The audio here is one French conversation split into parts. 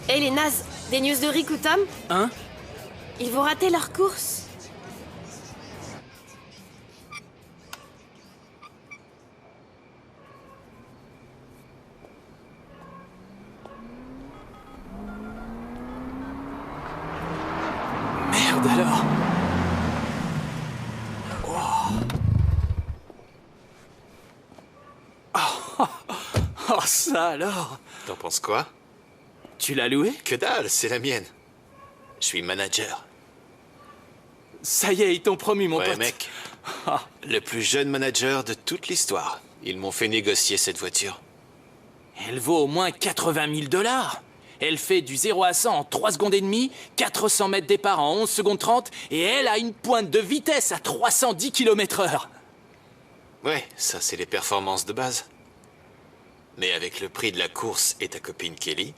Hey les nazes, des news de Rick ou Tom? Hein? Ils vont rater leur course. Merde alors. Oh, ça alors. T'en penses quoi? Tu l'as loué? Que dalle, c'est la mienne. Je suis manager. Ça y est, ils t'ont promu, mon Ouais, pote. mec. Le plus jeune manager de toute l'histoire. Ils m'ont fait négocier cette voiture. Elle vaut au moins 80 000 $. Elle fait du 0 à 100 en 3 secondes et demie, 400 mètres départ en 11 secondes 30, et elle a une pointe de vitesse à 310 km/h. Ouais, ça c'est les performances de base. Mais avec le prix de la course et ta copine Kelly,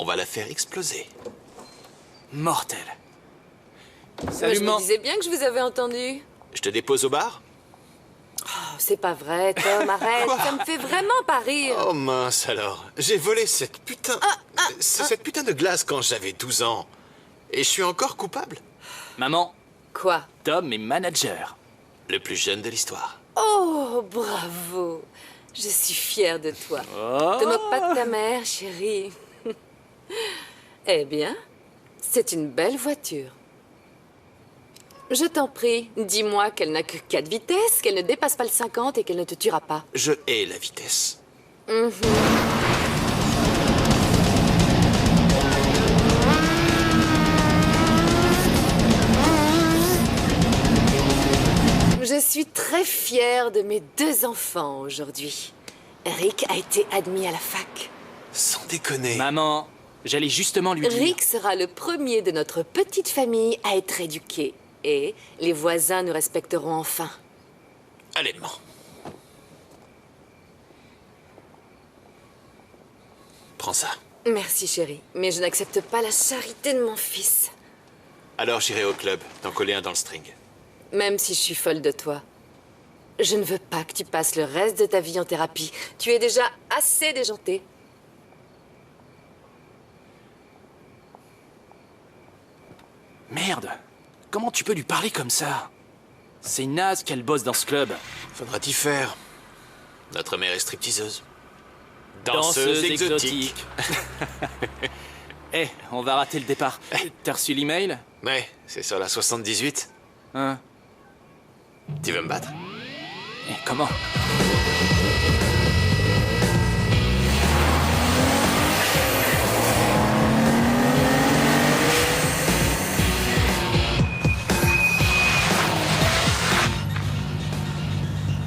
on va la faire exploser. Mortel. Moi, Salut, je me disais bien que je vous avais entendu. Je te dépose au bar? Oh, c'est pas vrai, Tom, arrête. Ça me fait vraiment pas rire. Oh mince alors. J'ai volé cette putain... cette putain de glace quand j'avais 12 ans. Et je suis encore coupable. Maman, Quoi? Tom est manager. Le plus jeune de l'histoire. Oh, bravo. Je suis fière de toi. Te moque pas de ta mère, chérie. Eh bien, c'est une belle voiture. Je t'en prie, dis-moi qu'elle n'a que 4 vitesses, qu'elle ne dépasse pas le 50 et qu'elle ne te tuera pas. Je hais la vitesse. Je suis très fière de mes 2 enfants aujourd'hui. Rick a été admis à la fac. Sans déconner. Maman, j'allais justement lui dire... Rick sera le premier de notre petite famille à être éduqué. Et les voisins nous respecteront enfin. Allègrement. Prends ça. Merci, chérie. Mais je n'accepte pas la charité de mon fils. Alors j'irai au club, t'en coller un dans le string. Même si je suis folle de toi. Je ne veux pas que tu passes le reste de ta vie en thérapie. Tu es déjà assez déjanté. Merde. Comment tu peux lui parler comme ça? C'est naze qu'elle bosse dans ce club. Faudra t'y faire. Notre mère est stripteaseuse. Danseuse exotique. Eh, on va rater le départ. T'as reçu l'email? Ouais, c'est sur la 78. Hein? Tu veux me battre? Eh, comment?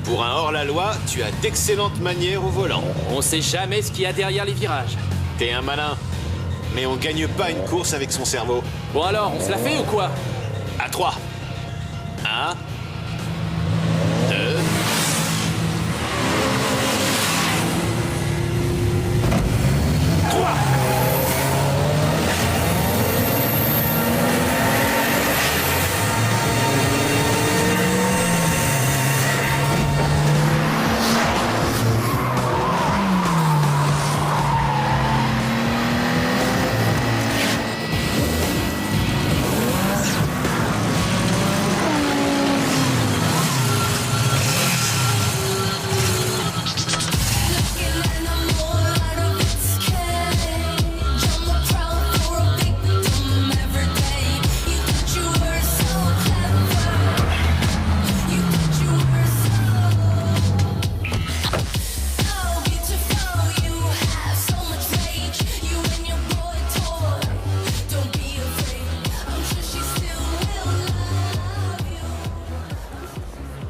Pour un hors-la-loi, tu as d'excellentes manières au volant. On sait jamais ce qu'il y a derrière les virages. T'es un malin. Mais on gagne pas une course avec son cerveau. Bon alors, on se la fait ou quoi? À 3. 1, 2...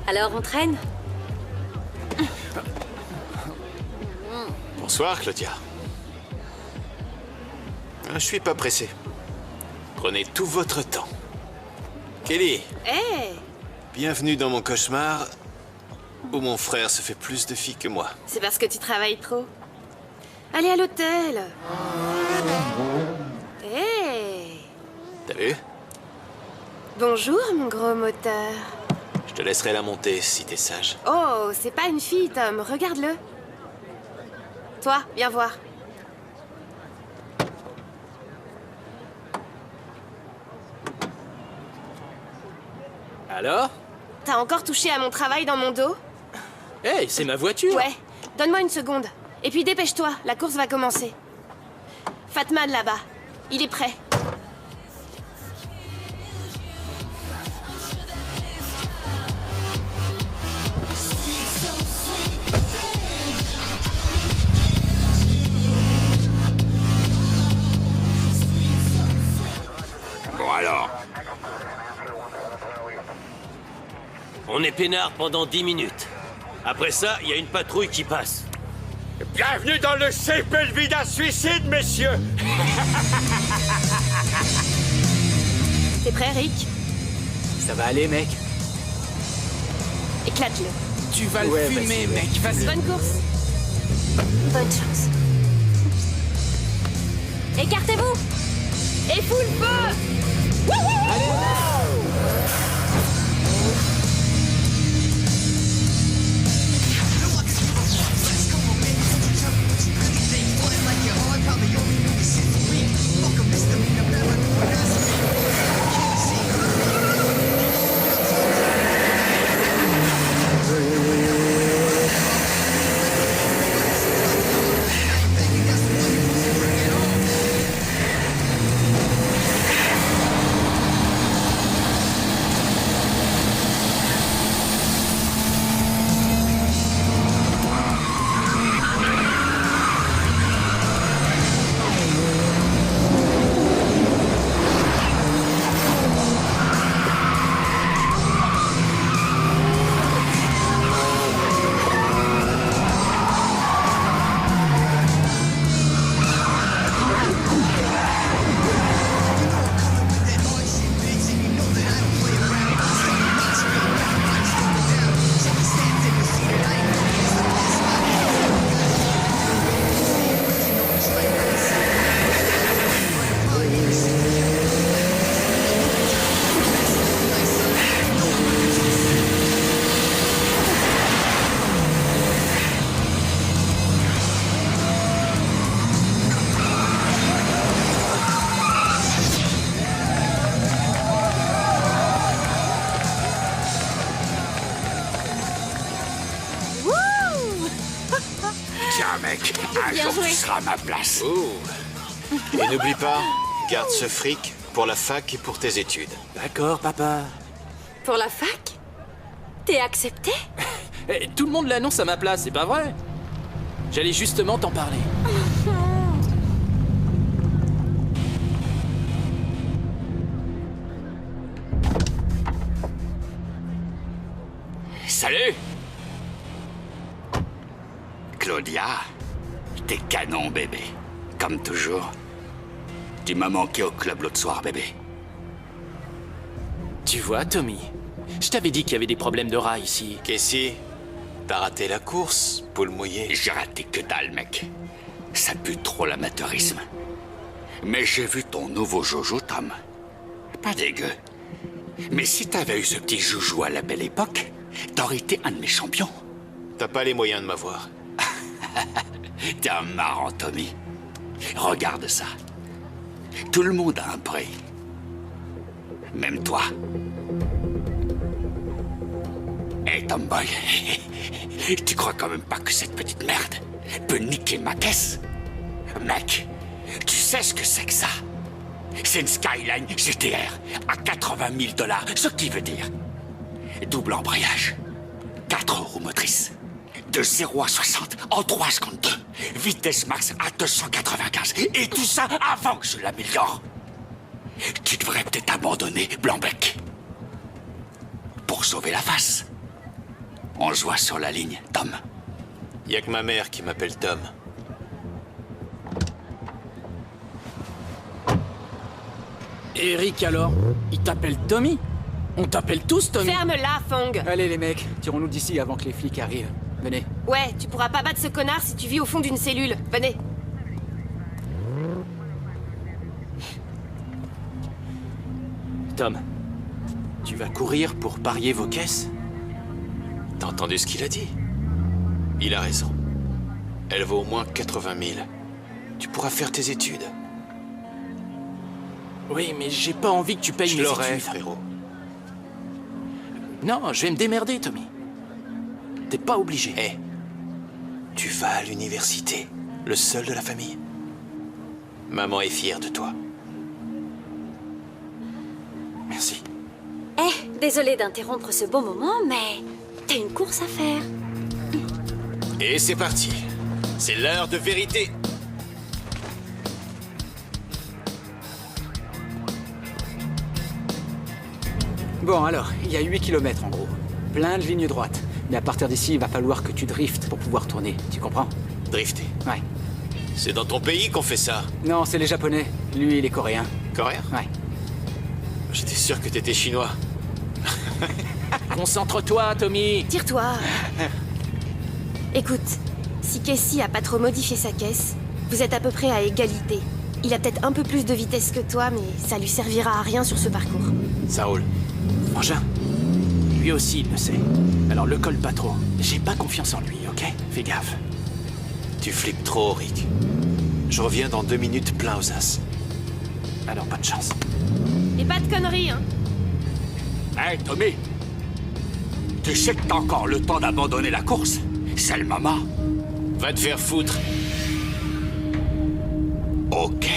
Alors, on traîne? Bonsoir, Claudia. Je suis pas pressé. Prenez tout votre temps. Kelly, Hé, bienvenue dans mon cauchemar où mon frère se fait plus de filles que moi. c'est parce que tu travailles trop. Allez à l'hôtel. Hé, T'as vu? bonjour mon gros moteur. Je te laisserai la monter si t'es sage. Oh, c'est pas une fille, Tom. Regarde-le. Toi, viens voir. Alors? T'as encore touché à mon travail dans mon dos? Hey, c'est ma voiture! Ouais. Donne-moi une seconde. Et puis dépêche-toi, la course va commencer. Fatman là-bas. Il est prêt. Bon alors. On est peinard pendant 10 minutes. Après ça, il y a une patrouille qui passe. Bienvenue dans le CPLV suicide, messieurs! T'es prêt, Rick? Ça va aller, mec. Éclate-le. Tu vas le fumer, mec. Vas-y. Bonne course. Bonne chance. Écartez-vous. Et fous le feu. Tiens, mec, un Bien jour joué. tu seras à ma place. Oh. Et n'oublie pas, garde ce fric pour la fac et pour tes études. D'accord, papa. Pour la fac? T'es accepté? Eh, tout le monde l'annonce à ma place, c'est pas vrai? J'allais justement t'en parler. Salut! Claudia, t'es canon, bébé. Comme toujours. Tu m'as manqué au club l'autre soir, bébé. Tu vois, Tommy, je t'avais dit qu'il y avait des problèmes de rats ici. Casey, t'as raté la course, poule mouillée. J'ai raté que dalle, mec. Ça pue trop l'amateurisme. Mais j'ai vu ton nouveau Jojo, Tom. Pas dégueu. Mais si t'avais eu ce petit joujou à la belle époque, t'aurais été un de mes champions. T'as pas les moyens de m'avoir. T'es un marrant, Tommy. Regarde ça. Tout le monde a un prix. Même toi. Hé, Tomboy. Tu crois quand même pas que cette petite merde peut niquer ma caisse? Mec, tu sais ce que c'est que ça? C'est une Skyline GTR à 80 000 $, ce qui veut dire double embrayage, 4 roues motrices, de 0 à 60 en 3 secondes 2, vitesse max à 295, et tout ça avant que je l'améliore. Tu devrais peut-être abandonner Blanc-Bec pour sauver la face. On se voit sur la ligne, Tom. Y a que ma mère qui m'appelle Tom. Eric alors? Il t'appelle Tommy? On t'appelle tous Tommy? Ferme-la, Fong. Allez les mecs, tirons-nous d'ici avant que les flics arrivent. Venez. Ouais, tu pourras pas battre ce connard si tu vis au fond d'une cellule. Venez. Tom, tu vas courir pour parier vos caisses? T'as entendu ce qu'il a dit? Il a raison. Elle vaut au moins 80 000. Tu pourras faire tes études. Oui, mais j'ai pas envie que tu payes Je mes l'aurai, études. frérot. Non, je vais me démerder, Tommy. T'es pas obligé. Hé, tu vas à l'université, le seul de la famille. Maman est fière de toi. Merci. Eh, désolé d'interrompre ce beau moment, mais t'as une course à faire. Et c'est parti. C'est l'heure de vérité. Bon alors, il y a 8 km en gros. Plein de lignes droites. Mais à partir d'ici, il va falloir que tu driftes pour pouvoir tourner. Tu comprends? Drifter. Ouais. C'est dans ton pays qu'on fait ça. Non, c'est les Japonais. Lui, il est coréen. Coréen? Ouais. J'étais sûr que t'étais chinois. Concentre-toi, Tommy. Tire-toi. Écoute, si Casey a pas trop modifié sa caisse, vous êtes à peu près à égalité. Il a peut-être un peu plus de vitesse que toi, mais ça lui servira à rien sur ce parcours. Ça roule. Frangin, lui aussi il le sait. Alors le colle pas trop. J'ai pas confiance en lui, ok? Fais gaffe. Tu flippes trop, Rick. Je reviens dans 2 minutes plein aux as. Alors pas de chance. Et pas de conneries, hein. Hey, Tommy! Tu sais que t'as encore le temps d'abandonner la course? C'est le moment. Va te faire foutre. Ok.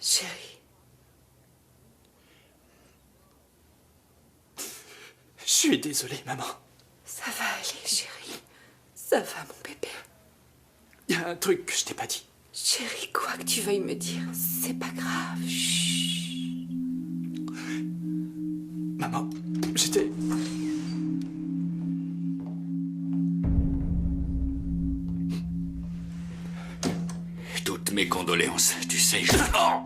Chérie, Je suis désolé, maman. ça va aller, chérie. Ça va, mon bébé. Il y a un truc que je t'ai pas dit. Chérie, quoi que tu veuilles me dire, c'est pas grave. Chut. Maman, j'étais... Toutes mes condoléances, tu sais, je... Oh!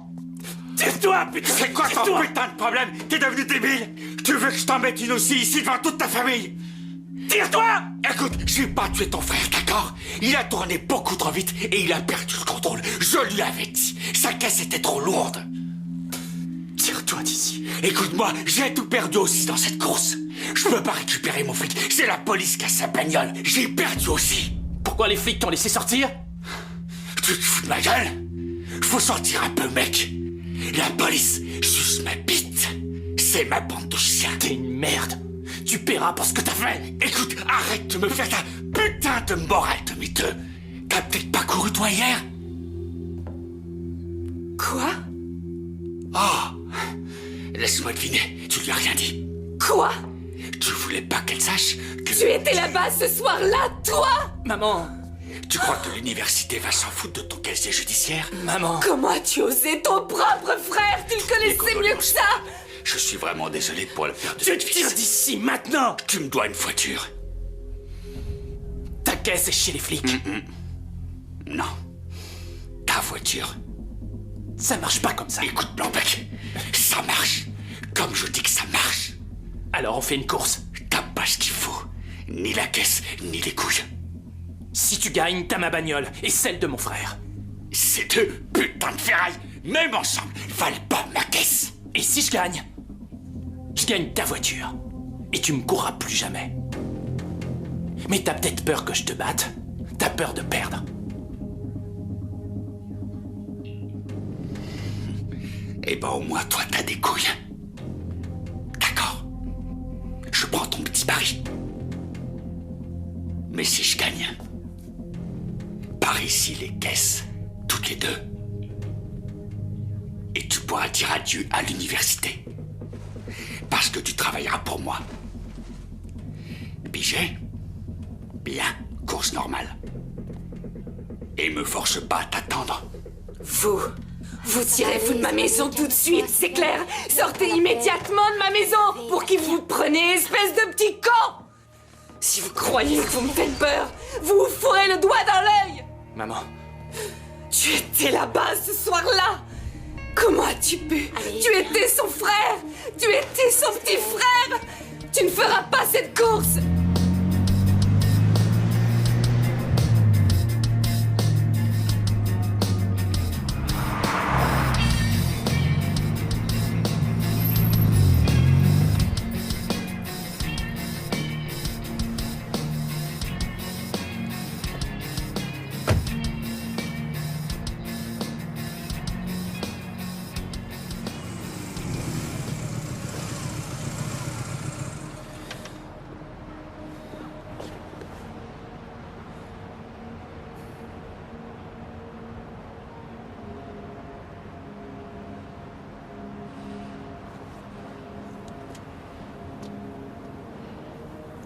Tire-toi, putain! C'est quoi ton putain de problème? T'es devenu débile? Tu veux que je t'en mette une aussi ici devant toute ta famille? Tire-toi! Écoute, j'ai pas tué ton frère, d'accord? Il a tourné beaucoup trop vite et il a perdu le contrôle. Je lui avais dit, sa caisse était trop lourde. Tire-toi d'ici. Écoute-moi, j'ai tout perdu aussi dans cette course. Je peux pas récupérer mon fric, c'est la police qui a sa bagnole. J'ai perdu aussi. Pourquoi les flics t'ont laissé sortir? Tu te fous de ma gueule? Faut sortir un peu, mec. La police suce ma bite. C'est ma bande de chiens. T'es une merde. Tu paieras pour ce que t'as fait. Écoute, arrête de me faire ta putain de morale de miteux. T'as peut-être pas couru toi hier? Quoi? Oh, laisse-moi deviner, tu lui as rien dit. Quoi? Tu voulais pas qu'elle sache que... Tu étais là-bas ce soir-là, toi? Maman, Tu crois que l'université va s'en foutre de ton casier judiciaire? maman. Comment as-tu osé? Ton propre frère, tu le connaissais mieux que ça? Je suis vraiment désolé pour le père de Tu cette tires fille. d'ici maintenant. Tu me dois une voiture. Ta caisse est chez les flics. Non. Ta voiture. Ça marche pas comme ça. Écoute, Blanbec, ça marche. Comme je dis que ça marche. Alors on fait une course. T'as pas ce qu'il faut. Ni la caisse, ni les couilles. Si tu gagnes, t'as ma bagnole et celle de mon frère. Ces deux putains de ferrailles, même ensemble, valent pas ma caisse. Et si je gagne ta voiture. Et tu me courras plus jamais. Mais t'as peut-être peur que je te batte. T'as peur de perdre. Eh ben au moins toi t'as des couilles. D'accord. Je prends ton petit pari. Mais si je gagne, par ici les caisses, toutes les deux. Et tu pourras dire adieu à l'université. Parce que tu travailleras pour moi. Pigé? Bien, course normale. Et me force pas à t'attendre. Vous tirez-vous de ma maison tout de suite, c'est clair? Sortez immédiatement de ma maison pour qui vous prenez, espèce de petit con! Si vous croyez que vous me faites peur, vous vous fourrez le doigt dans l'œil! Maman, Tu étais là-bas ce soir-là! Comment as-tu pu? Allez. Tu étais son frère! Tu étais son petit frère! Tu ne feras pas cette course!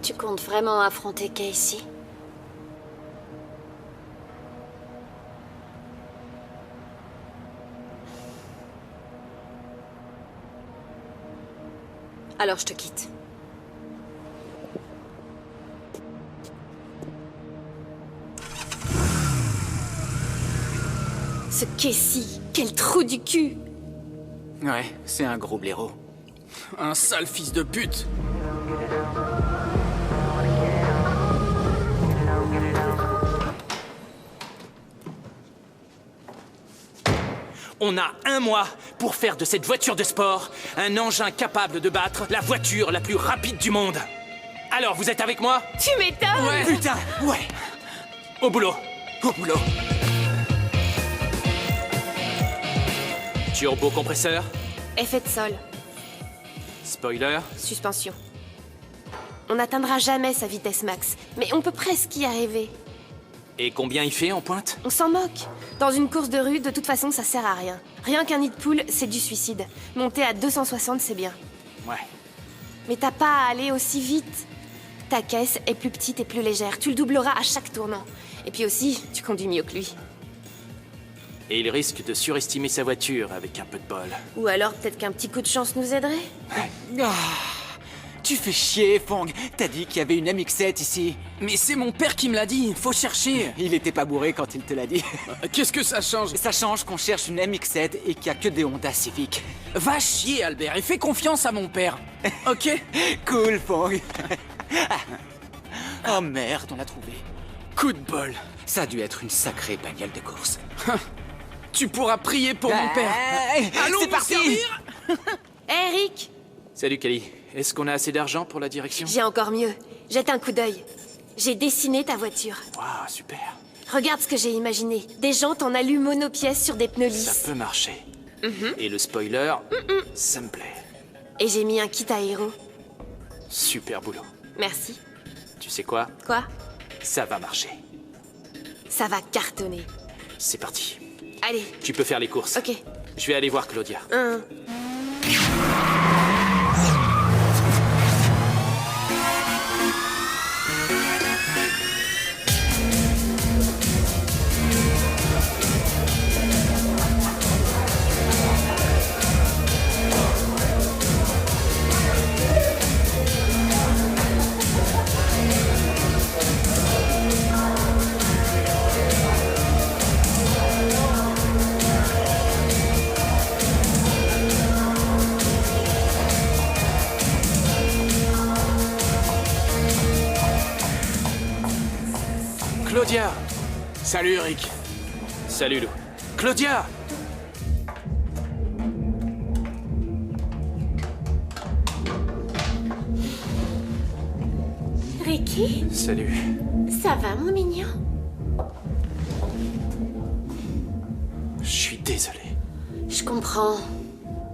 Tu comptes vraiment affronter Casey? Alors je te quitte. Ce Casey, quel trou du cul! Ouais, c'est un gros blaireau. un sale fils de pute. On a 1 mois pour faire de cette voiture de sport un engin capable de battre la voiture la plus rapide du monde. Alors, vous êtes avec moi? Tu m'étonnes! Ouais. Putain, ouais. Au boulot. Au boulot. Turbo compresseur. Effet de sol, Spoiler. suspension. On n'atteindra jamais sa vitesse max, mais on peut presque y arriver. Et combien il fait en pointe? On s'en moque. Dans une course de rue, de toute façon, ça sert à rien. Rien qu'un nid de poule, c'est du suicide. Monter à 260, c'est bien. Ouais. Mais t'as pas à aller aussi vite. Ta caisse est plus petite et plus légère. Tu le doubleras à chaque tournant. Et puis aussi, tu conduis mieux que lui. Et il risque de surestimer sa voiture avec un peu de bol. Ou alors peut-être qu'un petit coup de chance nous aiderait. Ah, tu fais chier, Fong. T'as dit qu'il y avait une MX-7 ici. Mais c'est mon père qui me l'a dit, faut chercher. Il était pas bourré quand il te l'a dit. Qu'est-ce que ça change? Ça change qu'on cherche une MX-7 et qu'il y a que des Honda Civic. Va chier, Albert, et fais confiance à mon père. Ok? Cool, Fong. Oh merde, on l'a trouvé. Coup de bol. Ça a dû être une sacrée bagnole de course. Tu pourras prier pour mon père. Allons c'est vous parti. servir. Hé, Rick! Salut, Kelly. Est-ce qu'on a assez d'argent pour la direction? J'ai encore mieux. Jette un coup d'œil. J'ai dessiné ta voiture. Waouh, super. Regarde ce que j'ai imaginé. Des jantes en alu monopièce sur des pneus Ça lisses. peut marcher. Et le spoiler, ça me plaît. Et j'ai mis un kit aéro. Super boulot. Merci. Tu sais quoi? Quoi? Ça va marcher. Ça va cartonner. C'est parti. Allez, Tu peux faire les courses. ok. Je vais aller voir Claudia. Claudia! Salut, Rick. Salut, Lou. Claudia! Ricky, Salut. ça va, mon mignon? Je suis désolé. Je comprends.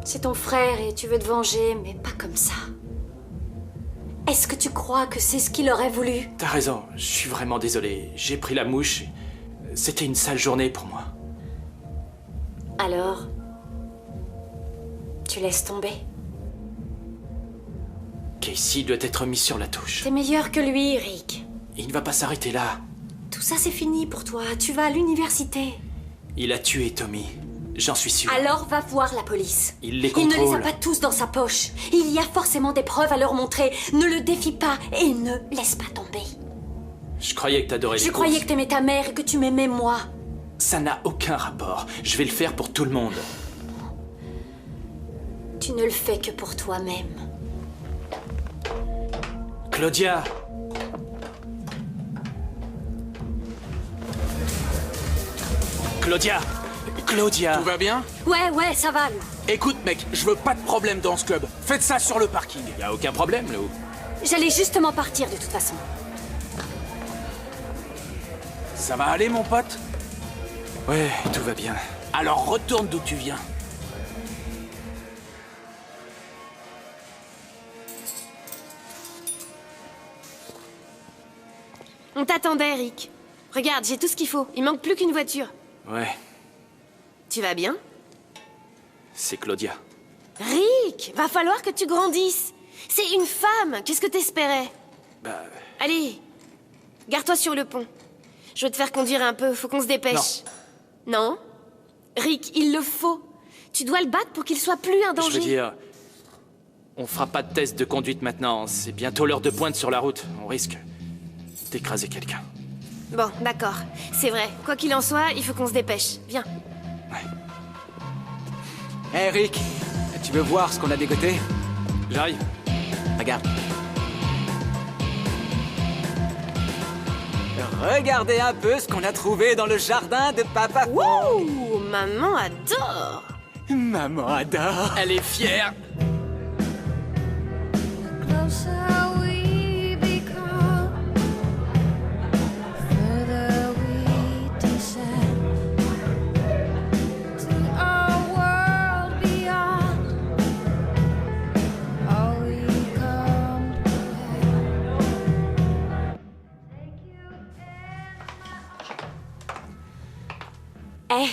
C'est ton frère et tu veux te venger, mais pas comme ça. Est-ce que tu crois que c'est ce qu'il aurait voulu? T'as raison, je suis vraiment désolé. J'ai pris la mouche. C'était une sale journée pour moi. Alors, tu laisses tomber? Casey doit être mis sur la touche. T'es meilleur que lui, Rick. Il ne va pas s'arrêter là. Tout ça, c'est fini pour toi. Tu vas à l'université. Il a tué Tommy. J'en suis sûr. Alors va voir la police. Il les Il ne les a contrôle. pas tous dans sa poche. Il y a forcément des preuves à leur montrer. Ne le défie pas et ne laisse pas tomber. Je croyais que t'adorais les Je croyais courses. que t'aimais ta mère et que tu m'aimais moi. Ça n'a aucun rapport. Je vais le faire pour tout le monde. Tu ne le fais que pour toi-même. Claudia! Claudia! Claudia! Tout va bien? Ouais, ça va, Lou. Écoute, mec, je veux pas de problème dans ce club. Faites ça sur le parking. Y a aucun problème, Lou. J'allais justement partir de toute façon. Ça va aller, mon pote? Ouais, tout va bien. Alors retourne d'où tu viens. On t'attendait, Rick. Regarde, j'ai tout ce qu'il faut. Il manque plus qu'une voiture. Ouais, Tu vas bien? c'est Claudia. Rick, va falloir que tu grandisses. C'est une femme. Qu'est-ce que t'espérais? Bah, Allez, gare-toi sur le pont. Je veux te faire conduire un peu. Faut qu'on se dépêche. Non. Rick, il le faut. Tu dois le battre pour qu'il soit plus un je danger. veux dire... On fera pas de test de conduite maintenant. C'est bientôt l'heure de pointe sur la route. On risque d'écraser quelqu'un. Bon, d'accord. C'est vrai. Quoi qu'il en soit, il faut qu'on se dépêche. Viens. Hé, Rick, tu veux voir ce qu'on a dégoté? J'arrive. Regarde. Regardez un peu ce qu'on a trouvé dans le jardin de Papa Fong. Ouh, maman adore. Maman adore. Elle est fière. Closer we become, further we descend to a world beyond all we comprehend. Take you in Hé.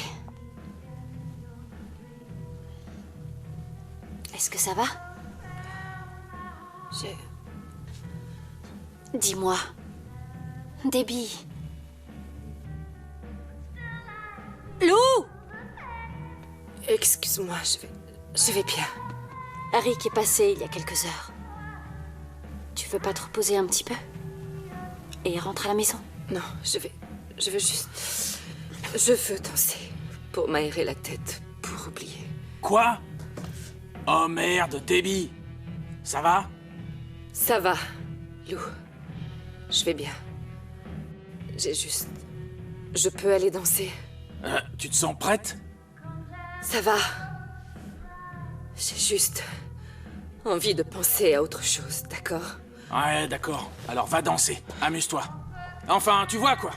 Est-ce que ça va? Dis-moi. Debbie. Lou! Excuse-moi, je vais bien. Rick est passé il y a quelques heures. Tu veux pas te reposer un petit peu? Et rentrer à la maison? Non, je veux juste... Je veux danser. Pour m'aérer la tête, pour oublier. Quoi? Oh merde, Debbie. Ça va? Ça va, Lou. Je vais bien. J'ai juste... Je peux aller danser. Tu te sens prête? Ça va. J'ai juste... envie de penser à autre chose, d'accord? Ouais, d'accord. Alors va danser. Amuse-toi. Enfin, tu vois quoi?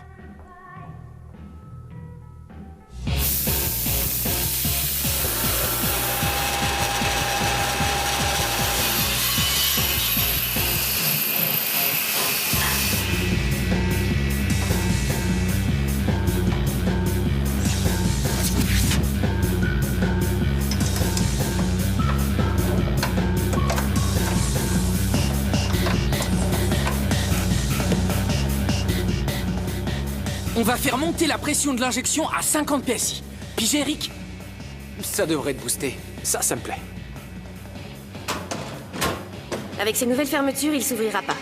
On va faire monter la pression de l'injection à 50 PSI. Pigé, Rick? Ça devrait te booster. Ça me plaît. Avec ces nouvelles fermetures, il s'ouvrira pas.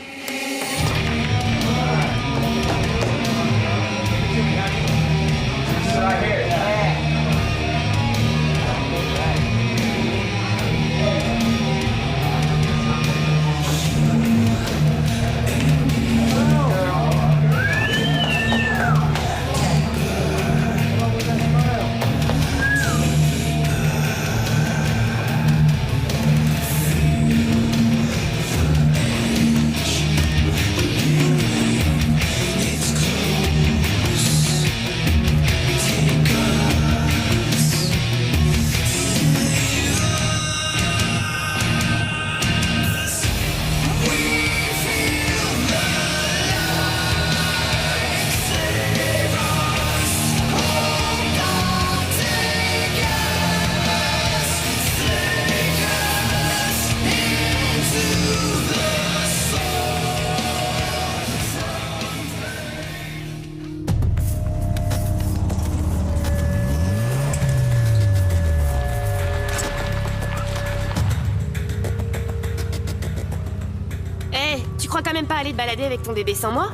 Tu crois quand même pas aller te balader avec ton bébé sans moi?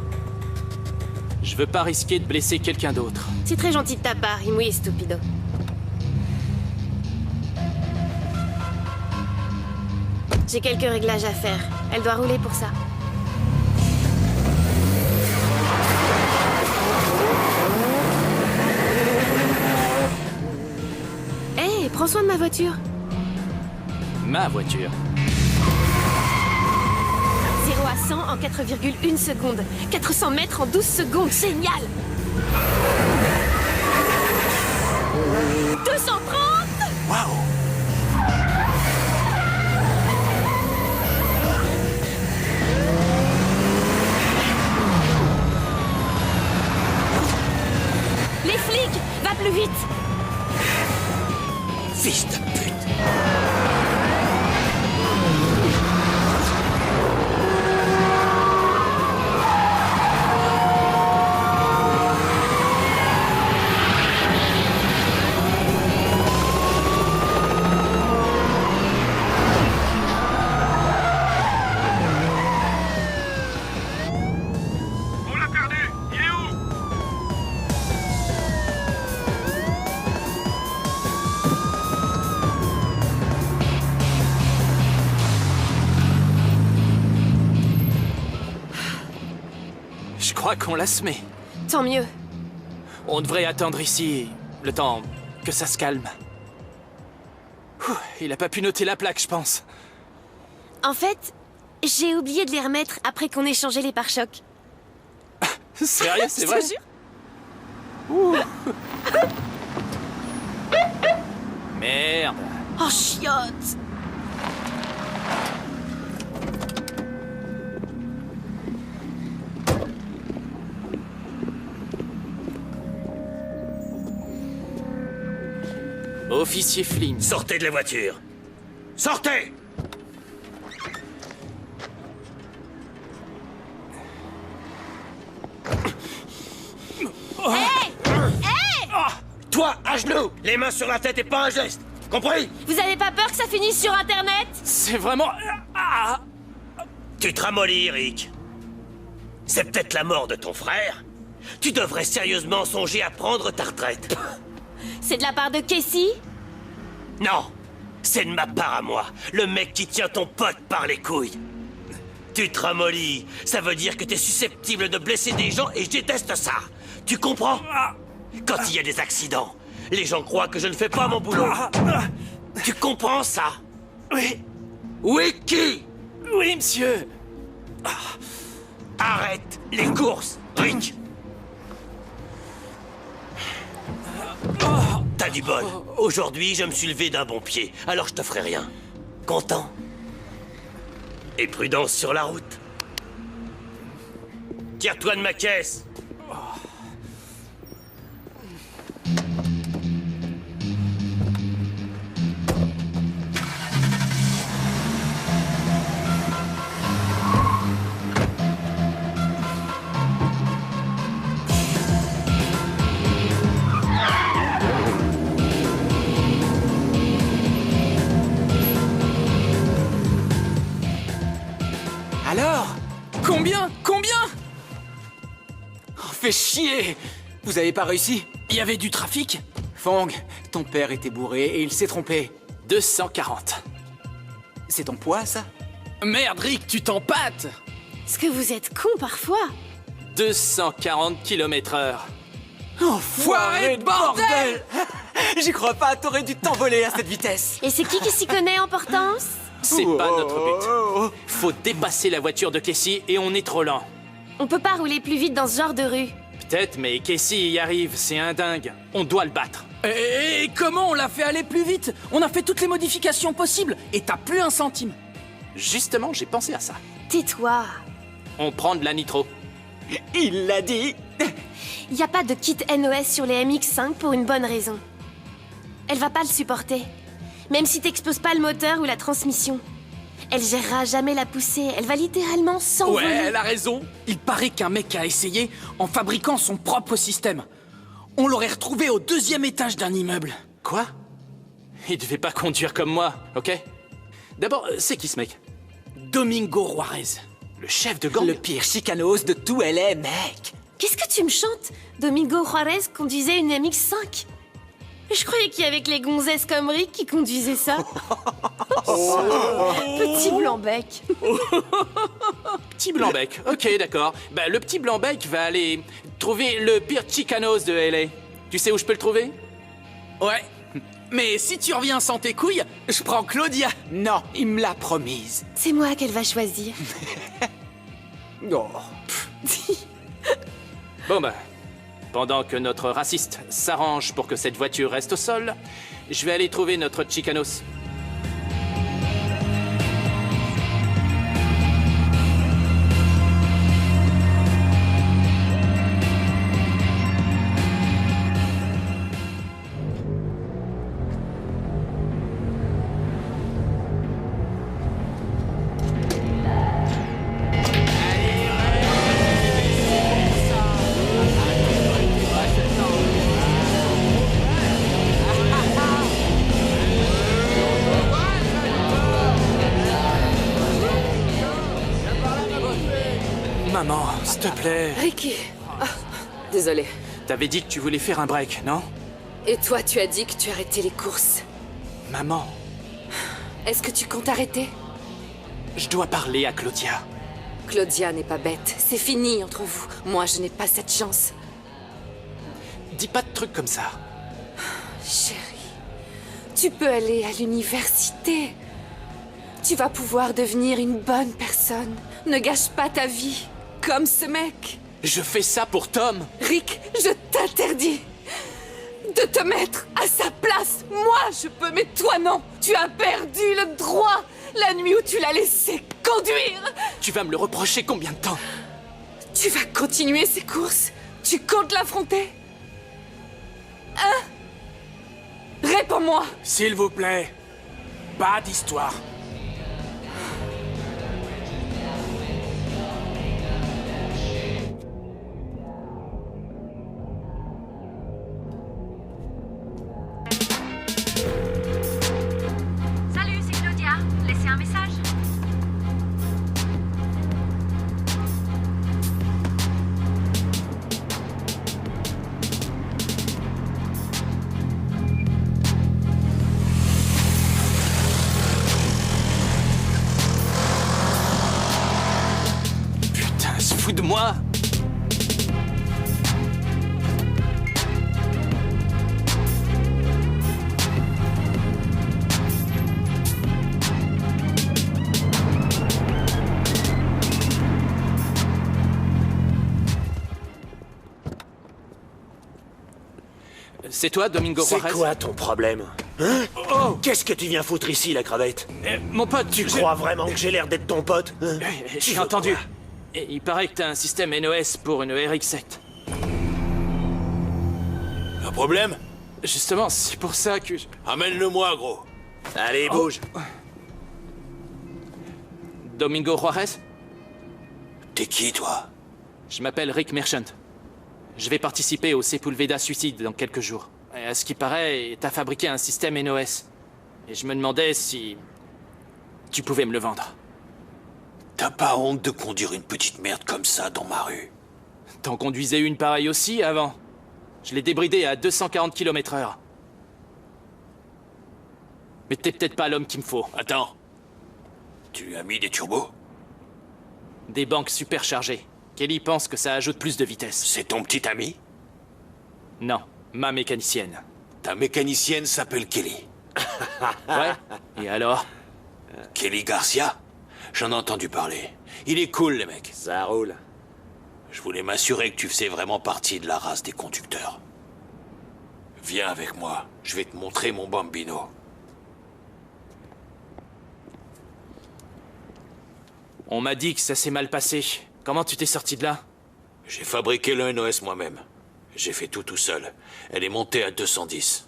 Je veux pas risquer de blesser quelqu'un d'autre. C'est très gentil de ta part, y muy stupido. J'ai quelques réglages à faire. Elle doit rouler pour ça. Hé, prends soin de ma voiture. Ma voiture. 0 à 100 en 4,1 secondes. 400 mètres en 12 secondes. Génial! 230! Waouh! Les flics! Va plus vite! Fils de pute. On l'a perdu. Il est où? Je crois qu'on l'a semé. Tant mieux. On devrait attendre ici le temps que ça se calme. Ouh, il a pas pu noter la plaque, je pense. En fait, j'ai oublié de les remettre après qu'on ait changé les pare-chocs. Sérieux, c'est Je te vrai? jure. Ouh. Merde. Oh, chiotte! Officier Flynn. Sortez de la voiture. Sortez! Toi, à genoux! Les mains sur la tête et pas un geste! Compris? Vous avez pas peur que ça finisse sur Internet? C'est vraiment... Ah. Tu te ramollis, Rick. C'est peut-être la mort de ton frère. Tu devrais sérieusement songer à prendre ta retraite. C'est de la part de Casey? Non, c'est de ma part à moi, le mec qui tient ton pote par les couilles. Tu te ramollis, ça veut dire que t'es susceptible de blesser des gens et je déteste ça. Tu comprends? Quand il y a des accidents, les gens croient que je ne fais pas mon boulot. Tu comprends ça? Oui. Oui, qui? Oui, monsieur. Arrête les courses, Rick. T'as du bol. Aujourd'hui, je me suis levé d'un bon pied, alors je te ferai rien. Content? Et prudence sur la route. Tire-toi de ma caisse. Alors? Combien? Oh, fais chier! Vous avez pas réussi? Il y avait du trafic? Fong, ton père était bourré et il s'est trompé. 240. C'est ton poids, ça? Merde, Rick, tu t'empâtes! Est-ce que vous êtes con parfois? 240 km/h. Enfoiré de bordel! J'y crois pas, t'aurais dû t'envoler à cette vitesse. Et c'est qui s'y connaît en portance? C'est pas notre but. Faut dépasser la voiture de Casey et on est trop lent. On peut pas rouler plus vite dans ce genre de rue. Peut-être, mais Casey y arrive, c'est un dingue. On doit le battre. Et comment on l'a fait aller plus vite? On a fait toutes les modifications possibles et t'as plus un centime. Justement, j'ai pensé à ça. Tais-toi. On prend de la nitro. Il l'a dit. Y a pas de kit NOS sur les MX5 pour une bonne raison. Elle va pas le supporter. Même si t'exploses pas le moteur ou la transmission. Elle gérera jamais la poussée, elle va littéralement s'envoler. Ouais, elle a raison. Il paraît qu'un mec a essayé en fabriquant son propre système. On l'aurait retrouvé au 2e étage d'un immeuble. Quoi? Il devait pas conduire comme moi, ok? D'abord, c'est qui ce mec? Domingo Juarez. Le chef de gang? Le pire chicanos de tout LA, mec. Qu'est-ce que tu me chantes? Domingo Juarez conduisait une MX5. Je croyais qu'il y avait que les gonzesses comme Rick qui conduisaient ça. Petit blanc-bec. Petit blanc-bec, ok, d'accord. Bah, le petit blanc-bec va aller trouver le pire chicanos de LA. Tu sais où je peux le trouver? Ouais. Mais si tu reviens sans tes couilles, je prends Claudia. Non, il me l'a promise. C'est moi qu'elle va choisir. Oh. Bon bah, pendant que notre raciste s'arrange pour que cette voiture reste au sol, je vais aller trouver notre chicanos. Maman, s'il te plaît. Ricky. Ah, désolé. T'avais dit que tu voulais faire un break, non? Et toi, tu as dit que tu arrêtais les courses. Maman, Est-ce que tu comptes arrêter? je dois parler à Claudia. Claudia n'est pas bête. C'est fini entre vous. Moi, je n'ai pas cette chance. Dis pas de trucs comme ça. Chérie, tu peux aller à l'université. Tu vas pouvoir devenir une bonne personne. Ne gâche pas ta vie, comme ce mec. Je fais ça pour Tom. Rick, je t'interdis de te mettre à sa place. Moi, je peux, mais toi, non. Tu as perdu le droit la nuit où tu l'as laissé conduire. Tu vas me le reprocher combien de temps? Tu vas continuer ces courses. Tu comptes l'affronter? Hein? Réponds. fait pour moi. S'il vous plaît, pas d'histoire. Salut, c'est Claudia. Laissez un message. Putain, se fout de moi. C'est toi, Domingo C'est Juarez? quoi ton problème? Hein? Qu'est-ce que tu viens foutre ici, la crevette? Mon pote, Tu crois vraiment que j'ai l'air d'être ton pote? Hein? J'ai entendu. Et il paraît que t'as un système NOS pour une RX-7. Un problème? Justement, c'est pour ça que... Amène-le-moi, gros. Allez, bouge. Domingo Juarez? T'es qui, toi? Je m'appelle Rick Merchant. Je vais participer au Sepulveda Suicide dans quelques jours. Et à ce qui paraît, t'as fabriqué un système NOS. Et je me demandais si... tu pouvais me le vendre. T'as pas honte de conduire une petite merde comme ça dans ma rue? T'en conduisais une pareille aussi avant? Je l'ai débridée à 240 km/h. Mais t'es peut-être pas l'homme qu'il me faut. Attends. Tu lui as mis des turbos? Des banques superchargées. Kelly pense que ça ajoute plus de vitesse. C'est ton petit ami? Non, ma mécanicienne. Ta mécanicienne s'appelle Kelly. Ouais? Et alors? Kelly Garcia? J'en ai entendu parler. Il est cool, les mecs. Ça roule. Je voulais m'assurer que tu faisais vraiment partie de la race des conducteurs. Viens avec moi. Je vais te montrer mon bambino. On m'a dit que ça s'est mal passé. Comment tu t'es sorti de là? J'ai fabriqué le NOS moi-même. J'ai fait tout seul. Elle est montée à 210.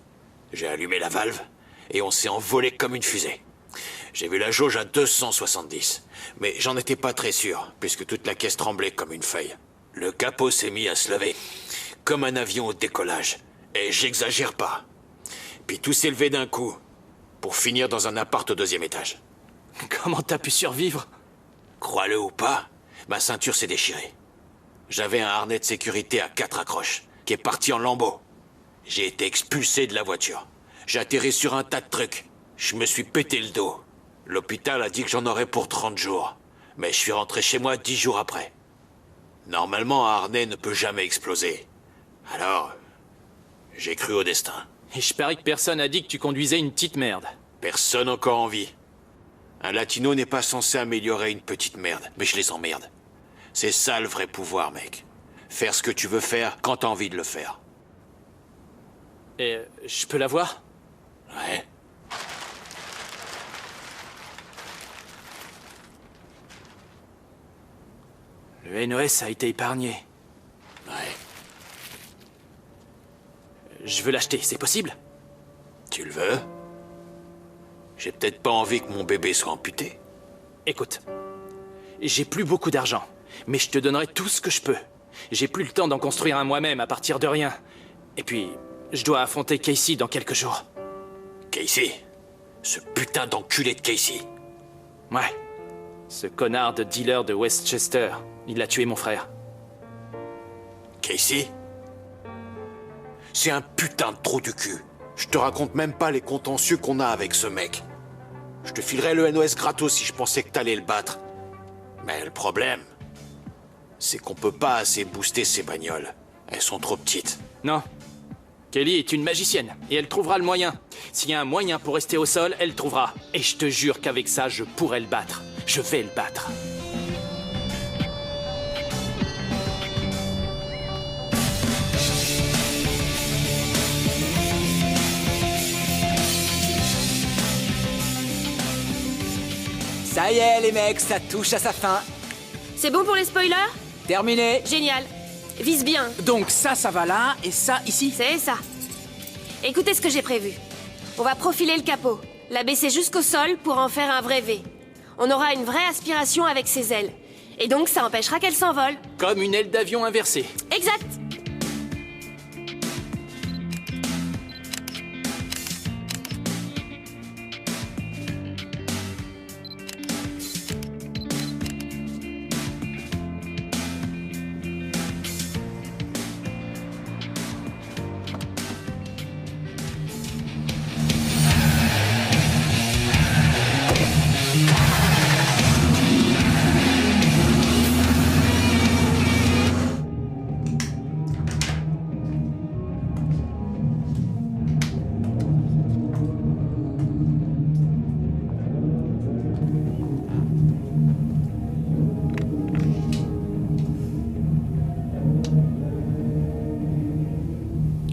J'ai allumé la valve et on s'est envolé comme une fusée. J'ai vu la jauge à 270. Mais j'en étais pas très sûr, puisque toute la caisse tremblait comme une feuille. Le capot s'est mis à se lever, comme un avion au décollage. Et j'exagère pas. Puis tout s'est levé d'un coup, pour finir dans un appart au 2e étage. Comment t'as pu survivre? Crois-le ou pas, ma ceinture s'est déchirée. J'avais un harnais de sécurité à 4 accroches, qui est parti en lambeaux. J'ai été expulsé de la voiture. J'ai atterri sur un tas de trucs. Je me suis pété le dos. L'hôpital a dit que j'en aurais pour 30 jours. Mais je suis rentré chez moi 10 jours après. Normalement, un harnais ne peut jamais exploser. Alors, j'ai cru au destin. Et je parie que personne n'a dit que tu conduisais une petite merde. Personne encore en vie. Un latino n'est pas censé améliorer une petite merde, mais je les emmerde. C'est ça le vrai pouvoir, mec. Faire ce que tu veux faire quand t'as envie de le faire. Et je peux la voir? Ouais. Le NOS a été épargné. Ouais. Je veux l'acheter, c'est possible? Tu le veux? J'ai peut-être pas envie que mon bébé soit amputé. Écoute, j'ai plus beaucoup d'argent, mais je te donnerai tout ce que je peux. J'ai plus le temps d'en construire un moi-même à partir de rien. Et puis, je dois affronter Casey dans quelques jours. Casey? Ce putain d'enculé de Casey. Ouais. Ce connard de dealer de Westchester. Il a tué mon frère. Casey? C'est un putain de trou du cul. Je te raconte même pas les contentieux qu'on a avec ce mec. Je te filerais le NOS gratos si je pensais que t'allais le battre. Mais le problème, c'est qu'on peut pas assez booster ces bagnoles. Elles sont trop petites. Non. Kelly est une magicienne, et elle trouvera le moyen. S'il y a un moyen pour rester au sol, elle le trouvera. Et je te jure qu'avec ça, je pourrai le battre. Je vais le battre. Ça y est, les mecs, ça touche à sa fin. C'est bon pour les spoilers? Terminé. Génial. Vise bien. Donc ça va là, et ça ici. C'est ça. Écoutez ce que j'ai prévu. On va profiler le capot, la baisser jusqu'au sol pour en faire un vrai V. On aura une vraie aspiration avec ses ailes. Et donc ça empêchera qu'elle s'envole. Comme une aile d'avion inversée. Exact.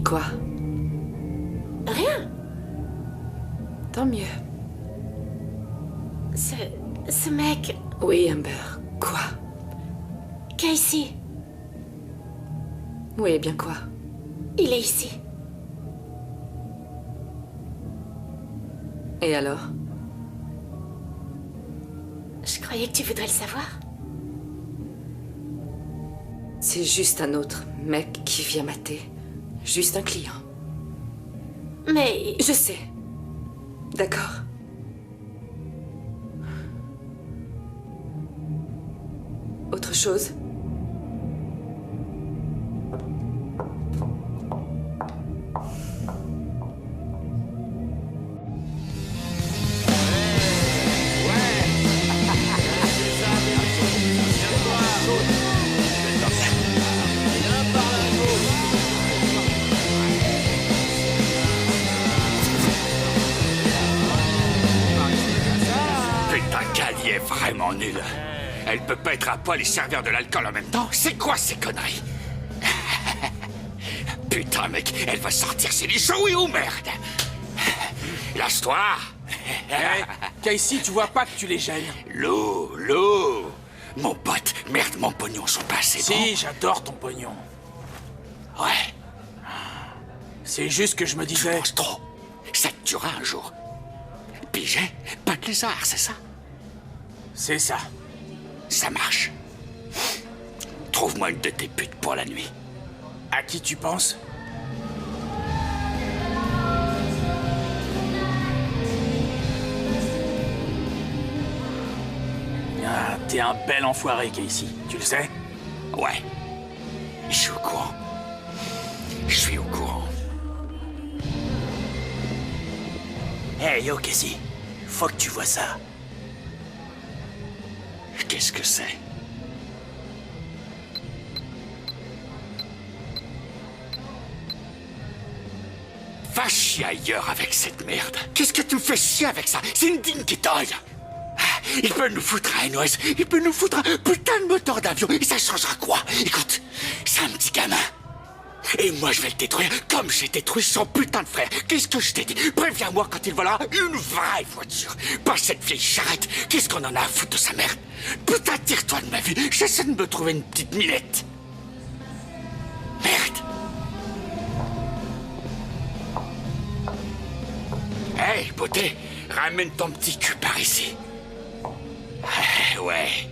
Quoi? Rien. Tant mieux. Ce mec... Oui, Amber. Quoi? Casey, Oui, bien quoi? il est ici. Et alors? Je croyais que tu voudrais le savoir. C'est juste un autre mec qui vient mater. Juste un client. Mais... Je sais. D'accord. Autre chose? Putain, Cali est vraiment nulle. Elle peut pas être à poil et servir de l'alcool en même temps. C'est quoi ces conneries? Putain, mec, elle va sortir ses nichons, oui ou merde? Lâche-toi. Casey, tu vois pas que tu les gênes? Lou. Mon pote, merde, mon pognon sont pas assez bons. Si, j'adore ton pognon. Ouais, C'est juste que je me tu disais... penses trop. Ça te tuera un jour. Pigé, pas de lézard, c'est ça? C'est ça. Ça marche. Trouve-moi une de tes putes pour la nuit. À qui tu penses? Ah, t'es un bel enfoiré, Casey. Tu le sais? Ouais. Je suis au courant. Je suis au courant. Hey, yo, Casey. Faut que tu vois ça. Qu'est-ce que c'est? Va chier ailleurs avec cette merde. Qu'est-ce que tu me fais chier avec ça? C'est une digne qui taille. Il peut nous foutre un NOS, il peut nous foutre un putain de moteur d'avion, et ça changera quoi? Écoute, c'est un petit gamin. Et moi je vais le détruire comme j'ai détruit son putain de frère. Qu'est-ce que je t'ai dit? Préviens-moi quand il volera une vraie voiture. Pas cette vieille charrette. Qu'est-ce qu'on en a à foutre de sa merde? Putain, tire-toi de ma vie. J'essaie de me trouver une petite millette. Merde. Hey, beauté, ramène ton petit cul par ici. Ouais.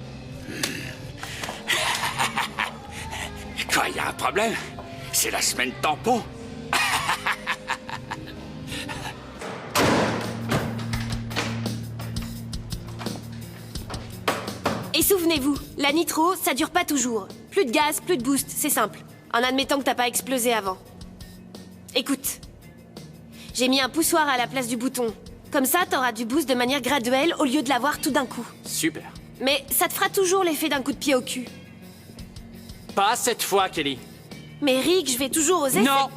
Quoi, y a un problème? C'est la semaine tampon. Et souvenez-vous, la nitro, ça dure pas toujours. Plus de gaz, plus de boost, c'est simple. En admettant que t'as pas explosé avant. Écoute. J'ai mis un poussoir à la place du bouton. Comme ça, t'auras du boost de manière graduelle au lieu de l'avoir tout d'un coup. Super. Mais ça te fera toujours l'effet d'un coup de pied au cul. Pas cette fois, Kelly. Mais Rick, je vais toujours oser... Non!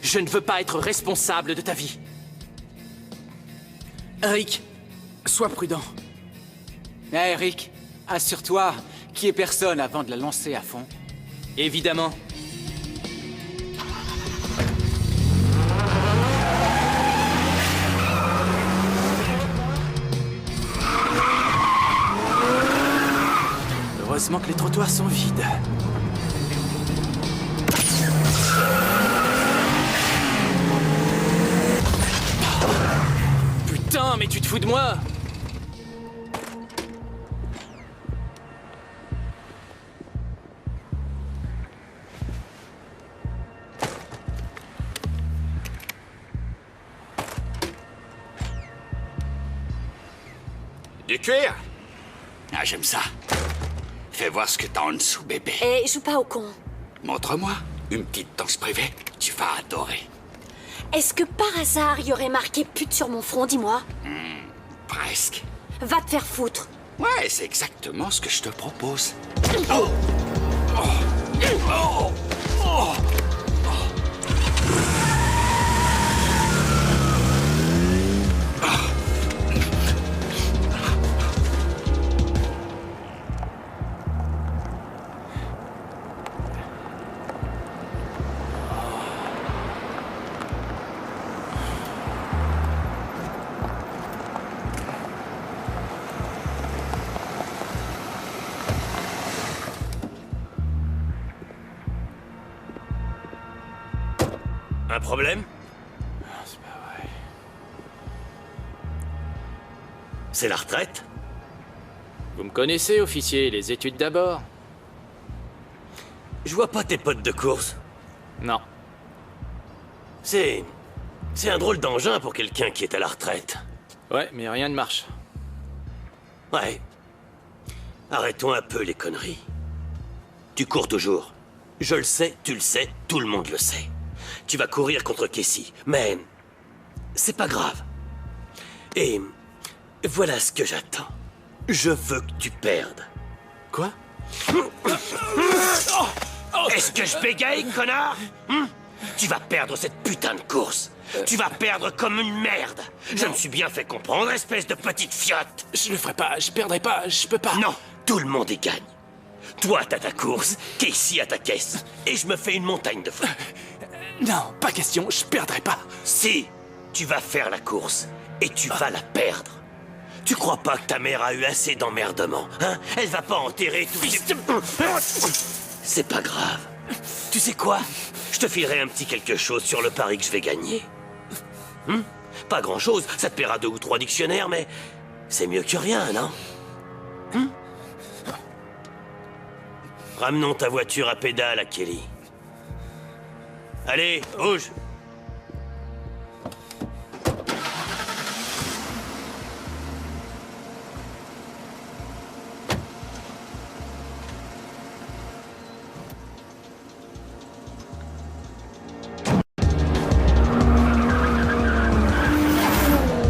Je ne veux pas être responsable de ta vie. Rick, sois prudent. Hé, Rick, assure-toi qu'il n'y ait personne avant de la lancer à fond. Évidemment. Heureusement que les trottoirs sont vides. mais tu te fous de moi? Du cuir? Ah, j'aime ça. Fais voir ce que t'as en dessous, bébé. Et joue pas au con. Montre-moi. Une petite danse privée. Tu vas adorer. Est-ce que par hasard, il y aurait marqué pute sur mon front, dis-moi? Presque. Va te faire foutre. Ouais, c'est exactement ce que je te propose. Un problème? C'est pas vrai. C'est la retraite? Vous me connaissez, officier, les études d'abord. Je vois pas tes potes de course. Non. C'est un drôle d'engin pour quelqu'un qui est à la retraite. Ouais, mais rien ne marche. Ouais. Arrêtons un peu les conneries. Tu cours toujours. Je le sais, tu le sais, tout le monde le sait. Tu vas courir contre Casey, mais c'est pas grave. Et voilà ce que j'attends. Je veux que tu perdes. Quoi? Est-ce que je bégaye, connard? Tu vas perdre cette putain de course. Tu vas perdre comme une merde. Je me suis bien fait comprendre, espèce de petite fiotte. Je le ferai pas, je perdrai pas, je peux pas. Non, tout le monde y gagne. Toi, t'as ta course, Casey a ta caisse. Et je me fais une montagne de fric. Non, pas question, je perdrai pas. Si, tu vas faire la course et tu vas la perdre. Tu crois pas que ta mère a eu assez d'emmerdement, hein? Elle va pas enterrer tout... C'est pas grave. Tu sais quoi? Je te filerai un petit quelque chose sur le pari que je vais gagner. Pas grand-chose, ça te paiera 2 ou 3 dictionnaires, mais c'est mieux que rien, non? Ramenons ta voiture à pédale à Kelly. Allez, bouge!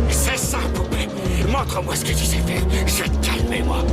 C'est ça, poupée. Montre-moi ce que tu sais faire. Je vais te calmer, moi.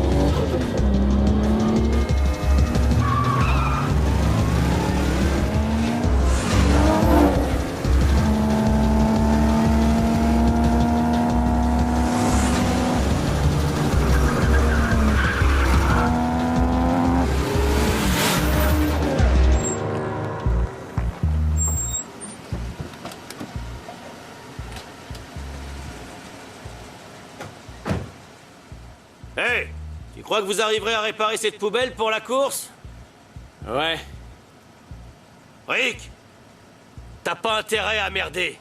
Hey! Tu crois que vous arriverez à réparer cette poubelle pour la course? Ouais. Rick! T'as pas intérêt à merder.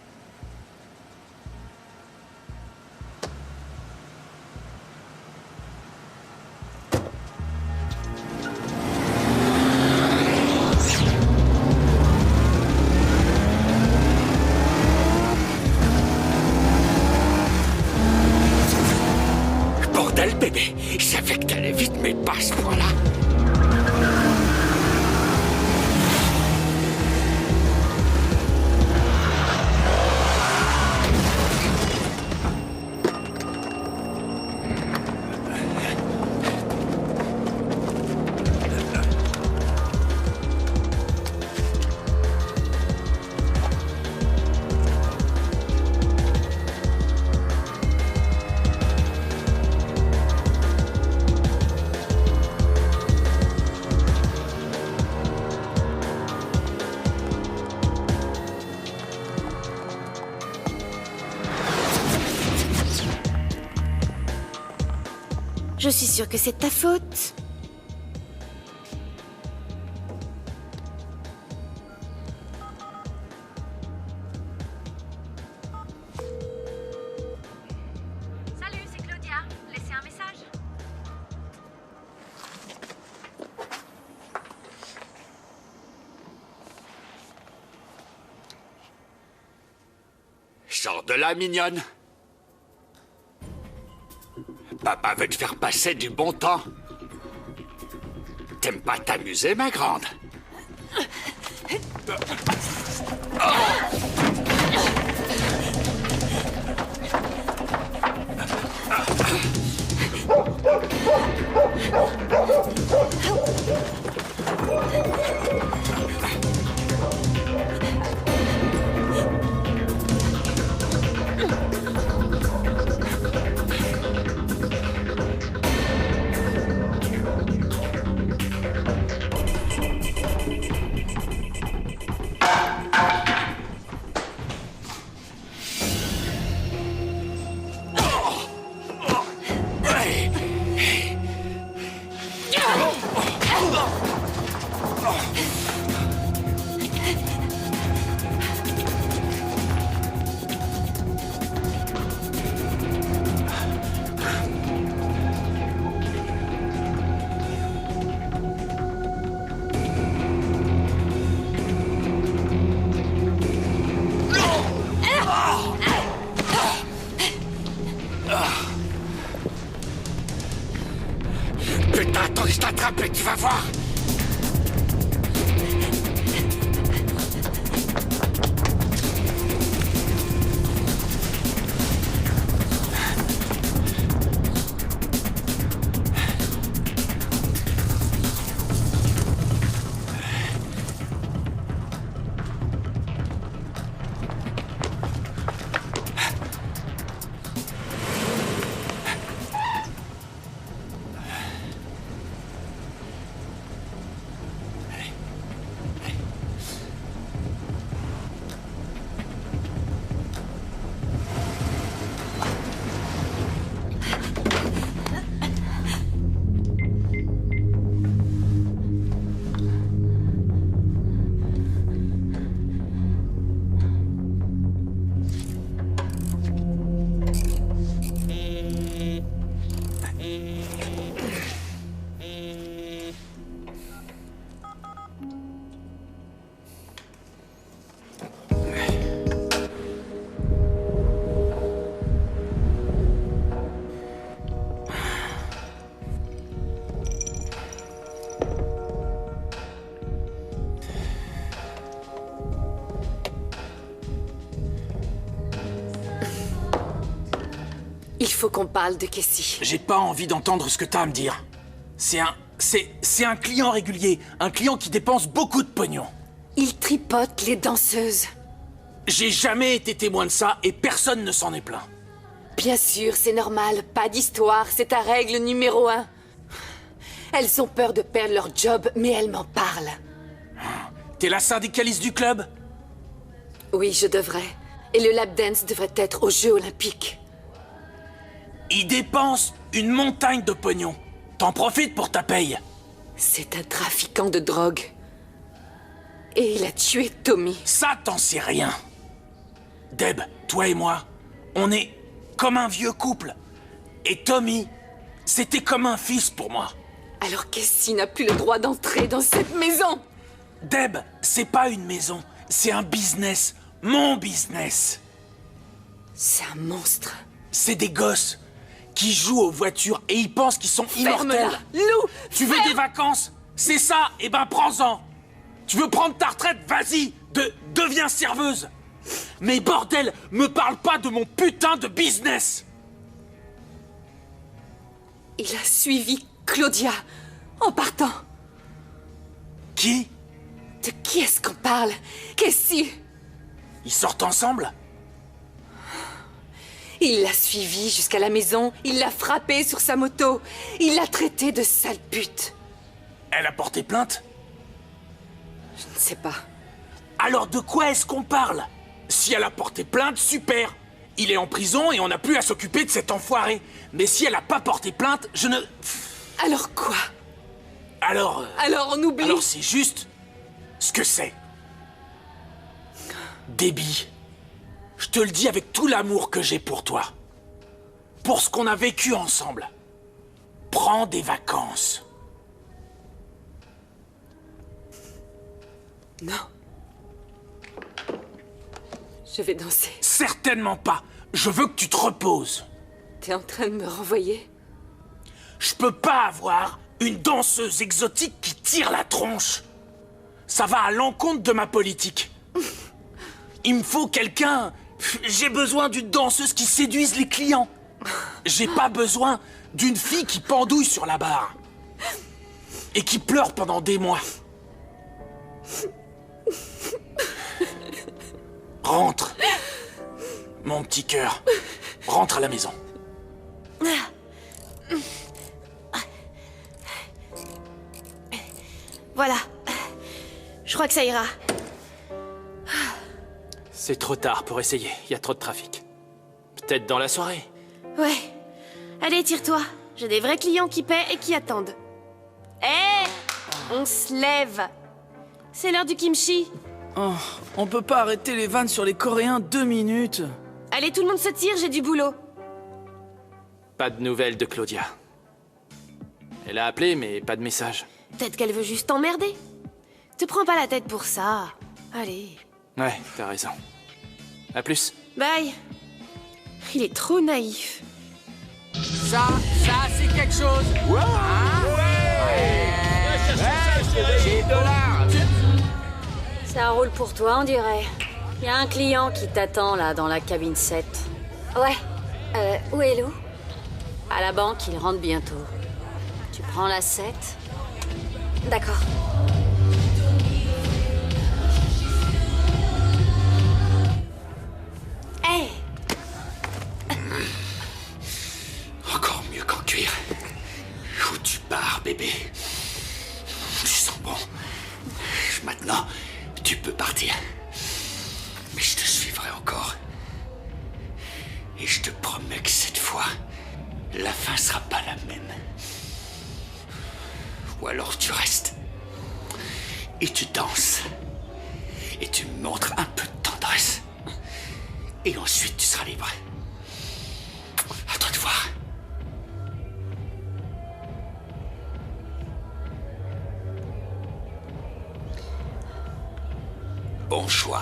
Bordel, bébé. Je savais que t'allais vite, mais pas à ce point-là. Je suis sûre que c'est de ta faute. Sors de là, mignonne. Papa veut te faire passer du bon temps. T'aimes pas t'amuser, ma grande? Putain, attends que je t'attrape et tu vas voir. Il faut qu'on parle de Casey. J'ai pas envie d'entendre ce que t'as à me dire. C'est un client régulier, un client qui dépense beaucoup de pognon. Il tripote les danseuses. J'ai jamais été témoin de ça et personne ne s'en est plaint. Bien sûr, c'est normal, pas d'histoire, c'est ta règle numéro 1. Elles ont peur de perdre leur job, mais elles m'en parlent. T'es la syndicaliste du club? Oui, je devrais. Et le lap dance devrait être aux Jeux Olympiques. Il dépense une montagne de pognon. T'en profites pour ta paye. C'est un trafiquant de drogue. Et il a tué Tommy. Ça, t'en sais rien. Deb, toi et moi, on est comme un vieux couple. Et Tommy, c'était comme un fils pour moi. Alors Casey n'a plus le droit d'entrer dans cette maison. Deb, c'est pas une maison, c'est un business. Mon business. C'est un monstre. C'est des gosses qui jouent aux voitures et ils pensent qu'ils sont immortels. Lou, tu veux des vacances? C'est ça? Eh ben prends-en. Tu veux prendre ta retraite? Vas-y, deviens serveuse. Mais bordel, me parle pas de mon putain de business. Il a suivi Claudia en partant. Qui? De qui est-ce qu'on parle? Casey. Ils sortent ensemble? Il l'a suivi jusqu'à la maison, il l'a frappé sur sa moto, il l'a traité de sale pute. Elle a porté plainte? Je ne sais pas. Alors de quoi est-ce qu'on parle? Si elle a porté plainte, super. Il est en prison et on n'a plus à s'occuper de cet enfoiré. Mais si elle a pas porté plainte, je ne... Alors quoi? Alors... Alors on oublie? Alors c'est juste ce que c'est. Debbie, je te le dis avec tout l'amour que j'ai pour toi. Pour ce qu'on a vécu ensemble. Prends des vacances. Non. Je vais danser. Certainement pas. Je veux que tu te reposes. T'es en train de me renvoyer? Je peux pas avoir une danseuse exotique qui tire la tronche. Ça va à l'encontre de ma politique. Il me faut quelqu'un... J'ai besoin d'une danseuse qui séduise les clients. J'ai pas besoin d'une fille qui pendouille sur la barre. Et qui pleure pendant des mois. Rentre. Mon petit cœur. Rentre à la maison. Voilà. Je crois que ça ira. C'est trop tard pour essayer, il y a trop de trafic. Peut-être dans la soirée. Ouais. Allez, tire-toi. J'ai des vrais clients qui paient et qui attendent. Hé, on se lève. C'est l'heure du kimchi. Oh, on peut pas arrêter les vannes sur les Coréens 2 minutes. Allez, tout le monde se tire, j'ai du boulot. Pas de nouvelles de Claudia. Elle a appelé, mais pas de message. Peut-être qu'elle veut juste t'emmerder. Te prends pas la tête pour ça. Allez. Ouais, t'as raison. À plus. Bye. Il est trop naïf. Ça, c'est quelque chose. J'ai $. Ça roule pour toi, on dirait. Y a un client qui t'attend, là, dans la cabine 7. Ouais. Où est Lou? À la banque, il rentre bientôt. Tu prends la 7? D'accord. Hey! Encore mieux qu'en cuir. Où tu pars, bébé? Tu sens bon. Maintenant, tu peux partir. Mais je te suivrai encore. Et je te promets que cette fois, la fin sera pas la même. Ou alors tu restes. Et tu danses. Et tu me montres un peu de tendresse. Et ensuite tu seras libre. À toi de voir. Bon choix.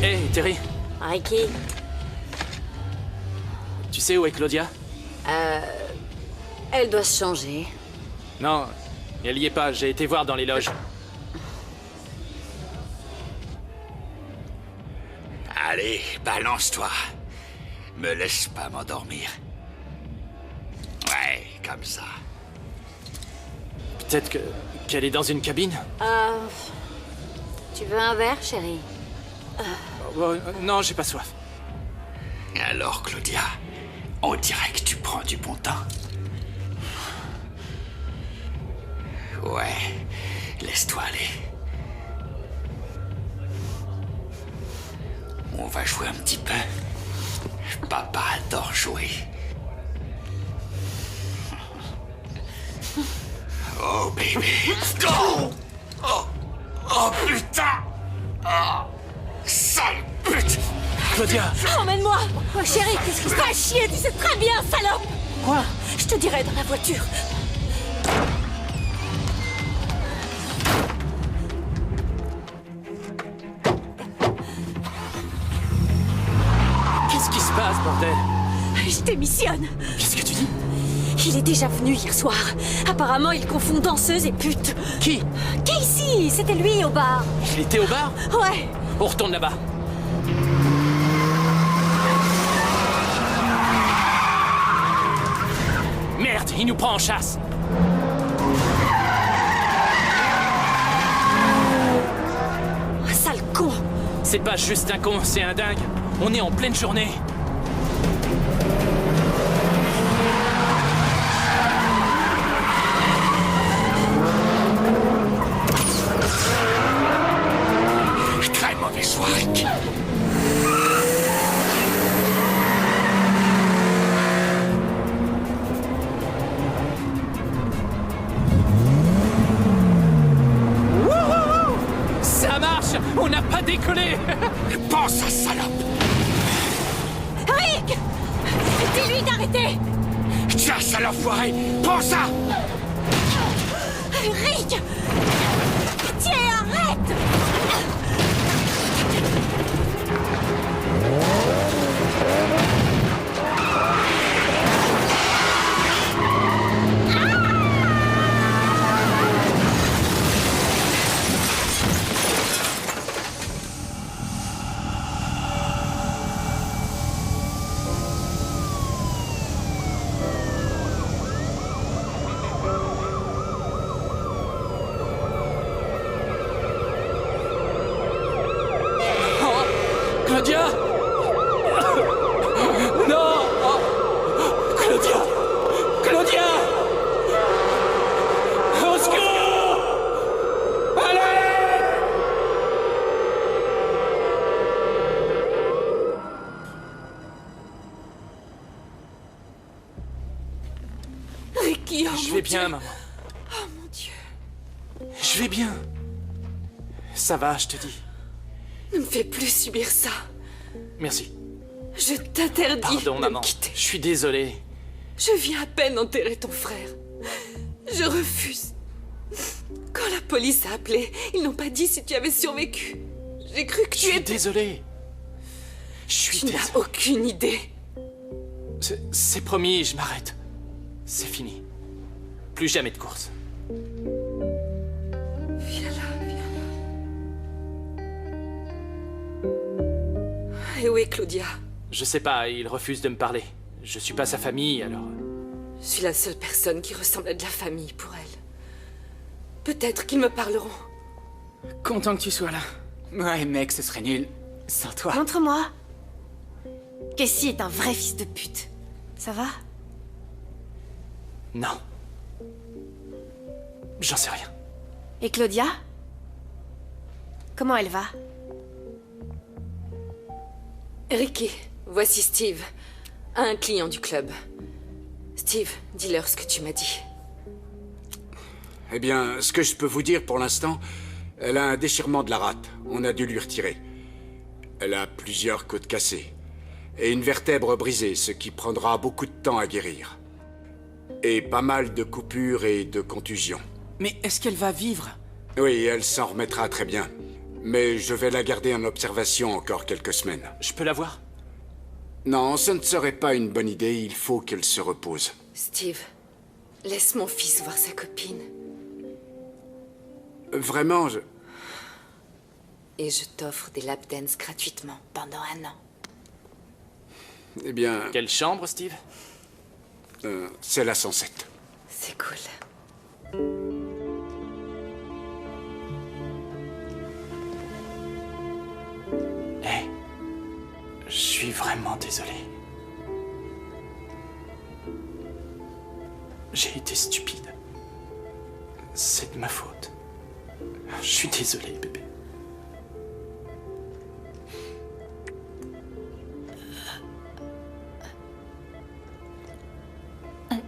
Hé, Terry. Ricky? Tu sais où est Claudia? Elle doit se changer. Non, elle y est pas, j'ai été voir dans les loges. Allez, balance-toi. Me laisse pas m'endormir. Ouais, comme ça. Peut-être qu'elle est dans une cabine? Tu veux un verre, chérie? Non, j'ai pas soif. Alors, Claudia, on dirait que tu prends du bon temps. Ouais, laisse-toi aller. On va jouer un petit peu. Papa adore jouer. Oh, bébé. Oh, oh, oh putain. Oh, sale pute. Claudia! Emmène-moi! Oh chérie, qu'est-ce qui se passe? Chier, tu sais très bien, salope! Quoi? Je te dirai dans la voiture. Qu'est-ce qui se passe, bordel? Je démissionne. Qu'est-ce que tu dis? Il est déjà venu hier soir. Apparemment, il confond danseuse et pute. Qui? Casey, c'était lui au bar. Il était au bar? Ouais. On retourne là-bas. Merde, il nous prend en chasse. Un sale con. C'est pas juste un con, c'est un dingue. On est en pleine journée. Très mauvais soirée. Ça marche! On n'a pas décollé! Pense à salope. Rick! Dis-lui d'arrêter! Tiens, sale enfoiré! Prends ça! Rick! Pitié, arrête! Claudia! Non! Oh. Claudia! Claudia! Au secours! Allez! Ricky, oh Je mon vais bien, Dieu. maman. Oh mon Dieu. Je vais bien. Ça va, je te dis. Ne me fais plus subir ça. Merci. Je t'interdis Pardon, de maman. me quitter. Je suis désolé. Je viens à peine enterrer ton frère. Je refuse. Quand la police a appelé, ils n'ont pas dit si tu avais survécu. J'ai cru que Je tu suis étais... désolé. Je suis Tu désolé. n'as aucune idée. C'est promis, je m'arrête. C'est fini. Plus jamais de course. Viens là, viens là. Et où est Claudia? Je sais pas, il refuse de me parler. Je suis pas sa famille, alors... Je suis la seule personne qui ressemble à de la famille pour elle. Peut-être qu'ils me parleront. Content que tu sois là. Ouais, mec, ce serait nul. Sans toi. Montre-moi. Cassie est un vrai fils de pute. Ça va? Non. J'en sais rien. Et Claudia? Comment elle va? Ricky, voici Steve, un client du club. Steve, dis-leur ce que tu m'as dit. Eh bien, ce que je peux vous dire pour l'instant, elle a un déchirement de la rate. On a dû lui retirer. Elle a plusieurs côtes cassées. Et une vertèbre brisée, ce qui prendra beaucoup de temps à guérir. Et pas mal de coupures et de contusions. Mais est-ce qu'elle va vivre? Oui, elle s'en remettra très bien. Mais je vais la garder en observation encore quelques semaines. Je peux la voir? Non, ce ne serait pas une bonne idée. Il faut qu'elle se repose. Steve, laisse mon fils voir sa copine. Vraiment, Et je t'offre des lap dance gratuitement pendant 1 an. Eh bien... Quelle chambre, Steve? C'est la 107. C'est cool. Hé, je suis vraiment désolé. J'ai été stupide. C'est de ma faute. Je suis désolé, bébé.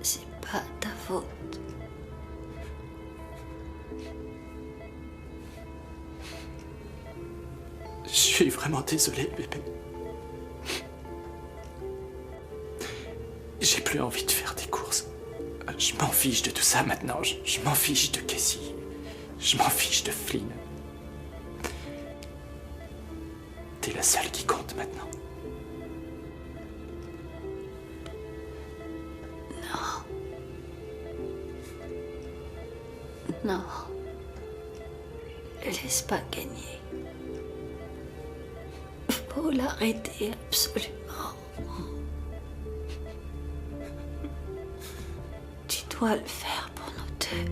C'est pas ta faute. Je suis vraiment désolé, bébé. J'ai plus envie de faire des courses. Je m'en fiche de tout ça maintenant. Je m'en fiche de Cassie. Je m'en fiche de Flynn. T'es la seule qui compte maintenant. Non. Laisse pas gagner. Faut l'arrêter absolument. Tu dois le faire pour nous deux.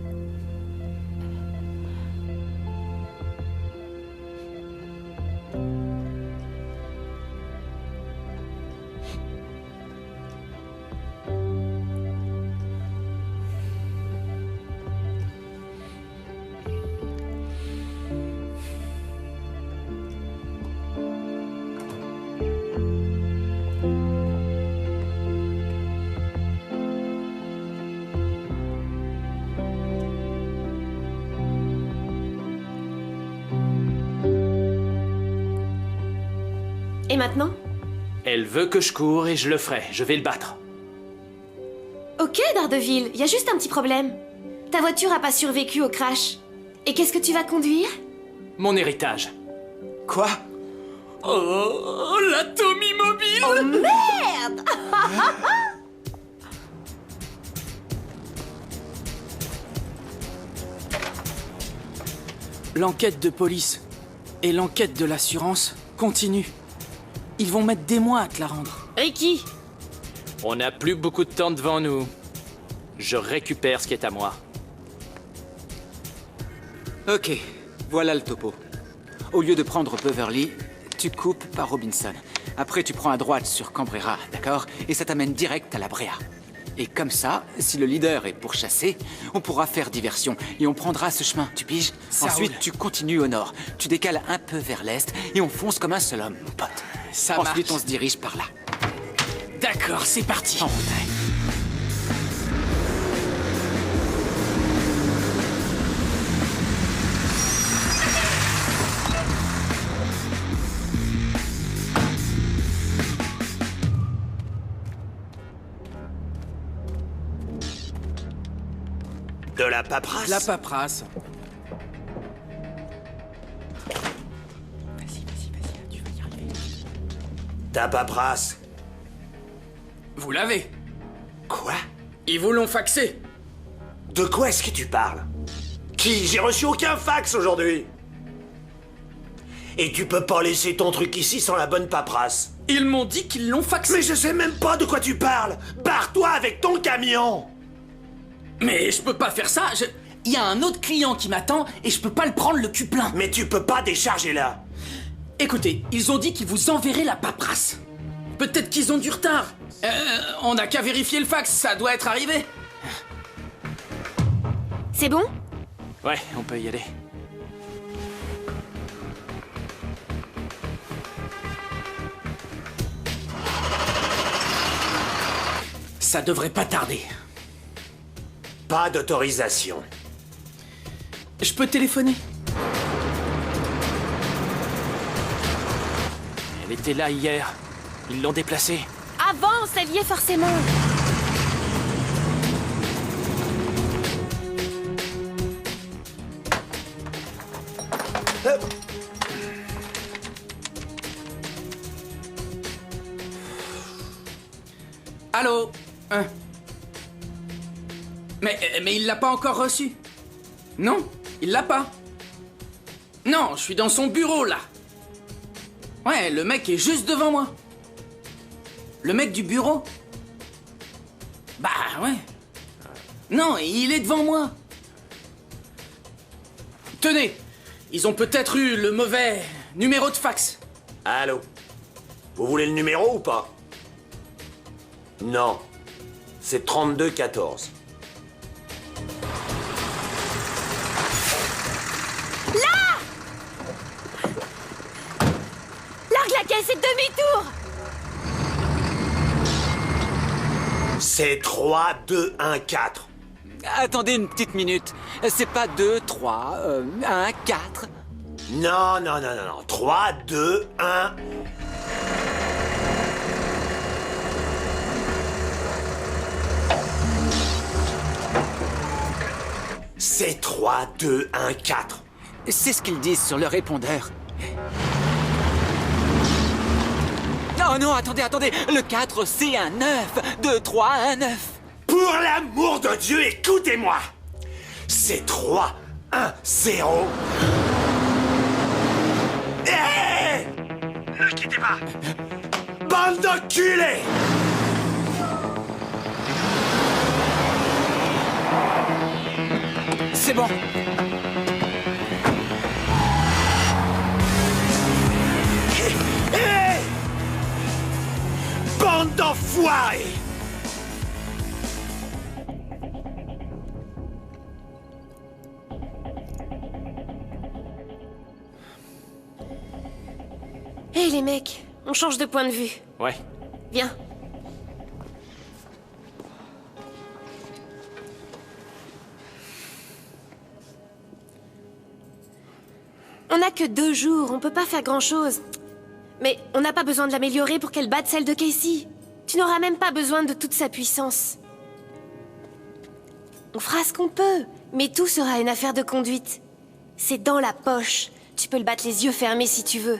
Et maintenant? Elle veut que je cours et je le ferai. Je vais le battre. Ok, Daredevil, y a juste un petit problème. Ta voiture a pas survécu au crash. Et qu'est-ce que tu vas conduire? Mon héritage. Quoi? Oh, l'atomie mobile! Oh merde! L'enquête de police et l'enquête de l'assurance continuent. Ils vont mettre des mois à te la rendre. Ricky! On n'a plus beaucoup de temps devant nous. Je récupère ce qui est à moi. Ok, voilà le topo. Au lieu de prendre Beverly, tu coupes par Robinson. Après, tu prends à droite sur Cambrera, d'accord? Et ça t'amène direct à la Brea. Et comme ça, si le leader est pourchassé, on pourra faire diversion et on prendra ce chemin, tu piges? Ça Ensuite, roule. tu continues au nord. Tu décales un peu vers l'est et on fonce comme un seul homme, mon pote. Ça Ensuite, marche. on se dirige par là. D'accord, c'est parti. En route. De la paperasse? La paperasse. Ta paperasse? Vous l'avez. Quoi? Ils vous l'ont faxé. De quoi est-ce que tu parles? Qui? J'ai reçu aucun fax aujourd'hui. Et tu peux pas laisser ton truc ici sans la bonne paperasse. Ils m'ont dit qu'ils l'ont faxé. Mais je sais même pas de quoi tu parles. Barre-toi avec ton camion. Mais je peux pas faire ça. Il y a un autre client qui m'attend et je peux pas le prendre le cul plein. Mais tu peux pas décharger là. Écoutez, ils ont dit qu'ils vous enverraient la paperasse. Peut-être qu'ils ont du retard. On n'a qu'à vérifier le fax, ça doit être arrivé. C'est bon? Ouais, on peut y aller. Ça devrait pas tarder. Pas d'autorisation. Je peux téléphoner? Elle était là hier. Ils l'ont déplacée. Avance, elle y est forcément. Allô? Mais il l'a pas encore reçu. Non, il l'a pas. Non, je suis dans son bureau, là. Ouais, le mec est juste devant moi. Le mec du bureau? Bah, ouais. Non, il est devant moi. Tenez, ils ont peut-être eu le mauvais numéro de fax. Allô? Vous voulez le numéro ou pas? Non. C'est 3214. Largue la caisse et demi-tour. C'est 3214. Attendez une petite minute. C'est pas 2, 3, 1, 4. Non, non, non, non, non. 3, 2, 1. C'est 3, 2, 1, 4. C'est ce qu'ils disent sur le répondeur. Oh non, attendez. Le 4, c'est un 9. 2, 3, un 9. Pour l'amour de Dieu, écoutez-moi. C'est 3, 1, 0. Hé! Ne quittez pas. Bande d'enculés! C'est bon. Hé! Bande d'enfoirés! Hé les mecs, on change de point de vue. Ouais. Viens. On n'a que 2 jours, on peut pas faire grand-chose. Mais on n'a pas besoin de l'améliorer pour qu'elle batte celle de Casey. Tu n'auras même pas besoin de toute sa puissance. On fera ce qu'on peut, mais tout sera une affaire de conduite. C'est dans la poche. Tu peux le battre les yeux fermés si tu veux.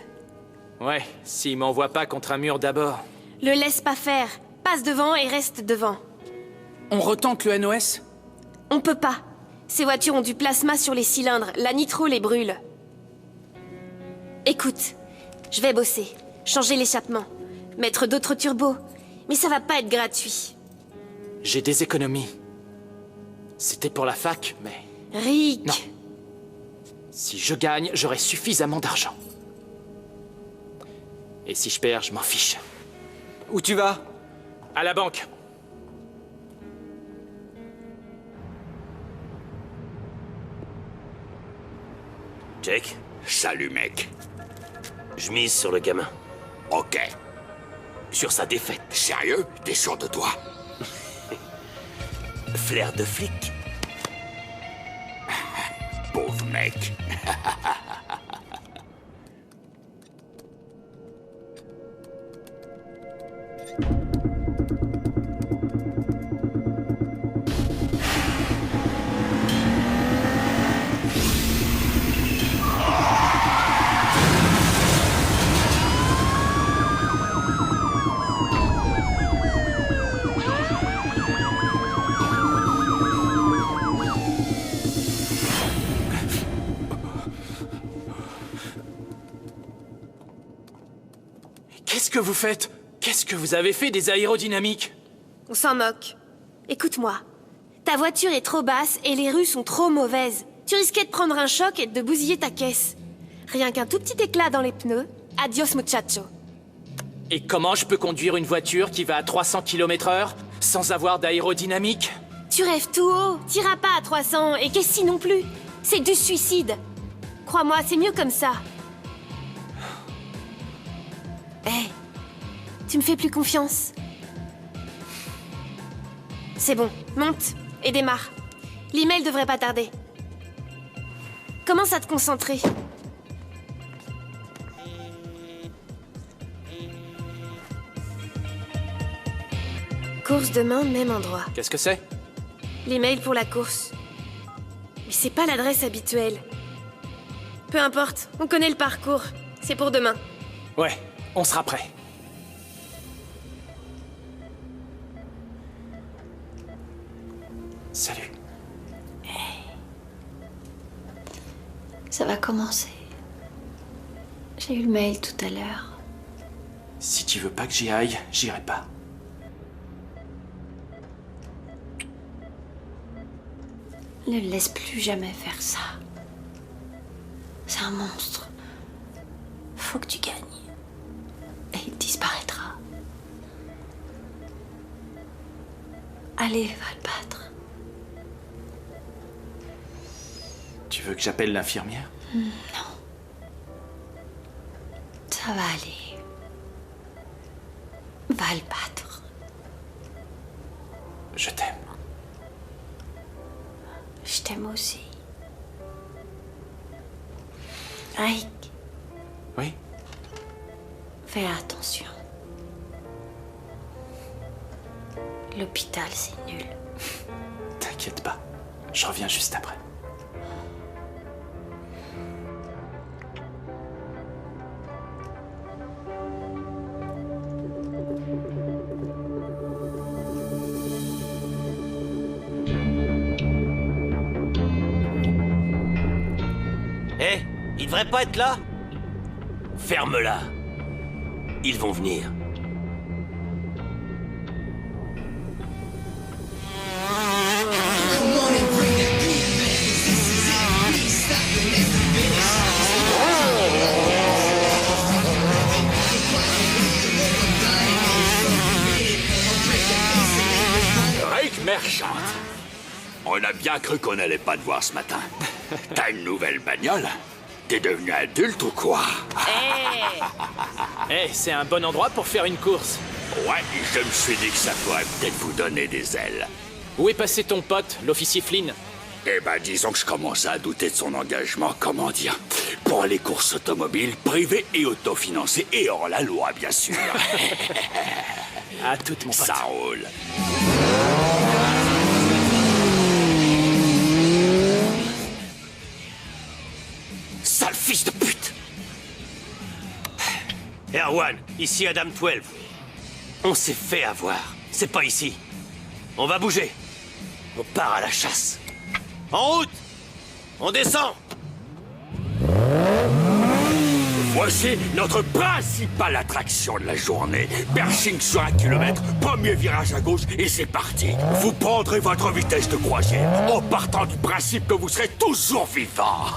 Ouais, s'il m'envoie pas contre un mur d'abord. Le laisse pas faire. Passe devant et reste devant. On retente le NOS? On peut pas. Ces voitures ont du plasma sur les cylindres. La nitro les brûle. Écoute, je vais bosser. Changer l'échappement. Mettre d'autres turbos. Mais ça va pas être gratuit. J'ai des économies. C'était pour la fac, mais... Rick. Non. Si je gagne, j'aurai suffisamment d'argent. Et si je perds, je m'en fiche. Où tu vas? À la banque. Jake, Salut, mec. je mise sur le gamin. Ok. Sur sa défaite. Sérieux? T'es sûr de toi? Flair de flic. Pauvre mec. Qu'est-ce que vous faites? Qu'est-ce que vous avez fait des aérodynamiques? On s'en moque. Écoute-moi. Ta voiture est trop basse et les rues sont trop mauvaises. Tu risquais de prendre un choc et de bousiller ta caisse. Rien qu'un tout petit éclat dans les pneus. Adios, muchacho. Et comment je peux conduire une voiture qui va à 300 km/h sans avoir d'aérodynamique? Tu rêves tout haut. T'iras pas à 300 et Casey non plus. C'est du suicide. Crois-moi, c'est mieux comme ça. Hé, tu me fais plus confiance? C'est bon, monte et démarre. L'email devrait pas tarder. Commence à te concentrer. Course demain, même endroit. Qu'est-ce que c'est? L'email pour la course. Mais c'est pas l'adresse habituelle. Peu importe, on connaît le parcours. C'est pour demain. Ouais, on sera prêt. Salut. Ça va commencer. J'ai eu le mail tout à l'heure. Si tu veux pas que j'y aille, j'irai pas. Ne le laisse plus jamais faire ça. C'est un monstre. Faut que tu gagnes. Et il disparaîtra. Allez, va le battre. Tu veux que j'appelle l'infirmière? Non. Ça va aller. Va le battre. Je t'aime. Je t'aime aussi. Rick, Oui? fais attention. L'hôpital, c'est nul. T'inquiète pas. Je reviens juste après. Hé, il devrait pas être là? Ferme-la. Ils vont venir. Rick Merchant. On a bien cru qu'on allait pas te voir ce matin. T'as une nouvelle bagnole? T'es devenu adulte ou quoi? Eh, c'est un bon endroit pour faire une course. Ouais, je me suis dit que ça pourrait peut-être vous donner des ailes. Où est passé ton pote, l'officier Flynn? Eh ben, disons que je commence à douter de son engagement, comment dire, pour les courses automobiles privées et autofinancées, et hors la loi, bien sûr. À toute, mon pote. Ça roule. Sale fils de pute! Erwan, ici Adam 12. On s'est fait avoir. C'est pas ici. On va bouger. On part à la chasse. En route! On descend! Voici notre principale attraction de la journée. Pershing sur 1 kilomètre, premier virage à gauche et c'est parti. Vous prendrez votre vitesse de croisière en partant du principe que vous serez toujours vivant.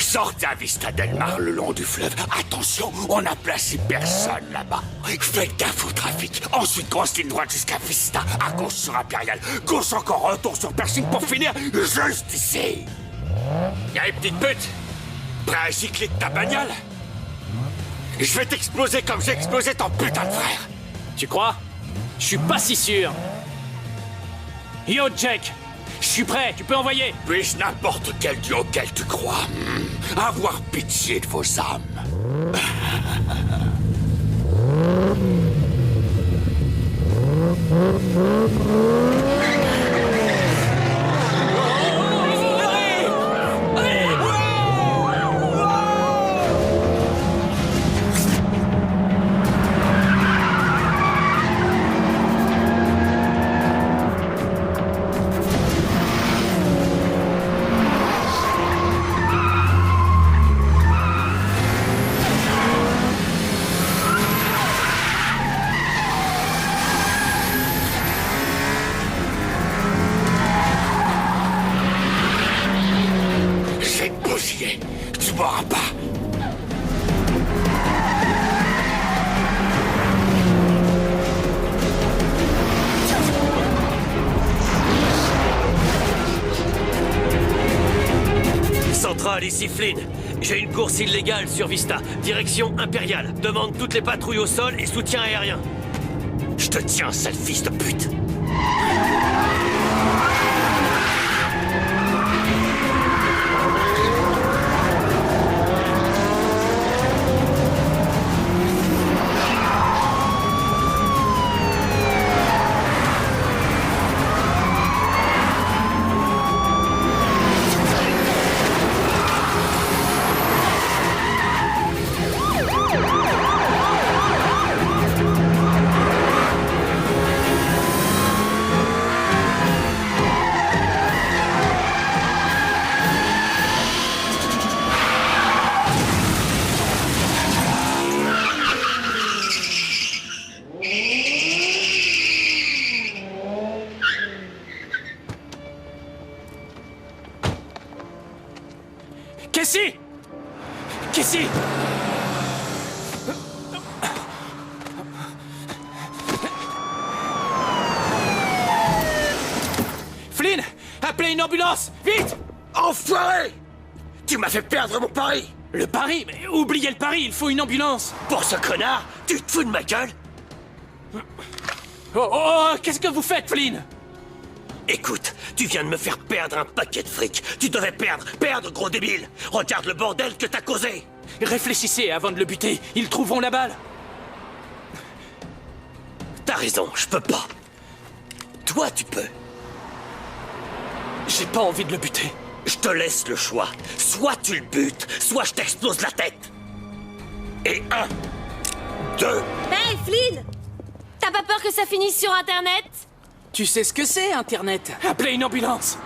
Sortez à Vista Del Mar le long du fleuve. Attention, on n'a placé personne là-bas. Faites gaffe au trafic. Ensuite, grosse ligne droite jusqu'à Vista, à gauche sur Impérial. Gauche encore, retour sur Pershing pour finir juste ici. Y'a une petite pute. Prêt à gicler de ta bagnole? Je vais t'exploser comme j'ai explosé ton putain de frère. Tu crois? Je suis pas si sûr. Yo, Jack, je suis prêt, tu peux envoyer. Puis-je n'importe quel dieu auquel tu crois avoir pitié de vos âmes. J'ai bousillé. Tu m'auras pas. Centrale, ici Flynn. J'ai une course illégale sur Vista. Direction impériale. Demande toutes les patrouilles au sol et soutien aérien. Je te tiens, sale fils de pute. Casey! Casey! Flynn! Appelez une ambulance! Vite! Enfoiré! Tu m'as fait perdre mon pari! Le pari? Mais oubliez le pari, il faut une ambulance! Pour ce connard, tu te fous de ma gueule? Oh, qu'est-ce que vous faites, Flynn? Écoute, tu viens de me faire perdre un paquet de fric. Tu devais perdre, gros débile. Regarde le bordel que t'as causé. Réfléchissez avant de le buter, ils trouveront la balle. T'as raison, je peux pas. Toi, tu peux. J'ai pas envie de le buter. Je te laisse le choix. Soit tu le butes, soit je t'explose la tête. Et 1, 2... Hey, Flynn! T'as pas peur que ça finisse sur Internet? Tu sais ce que c'est, Internet? Appelez une ambulance!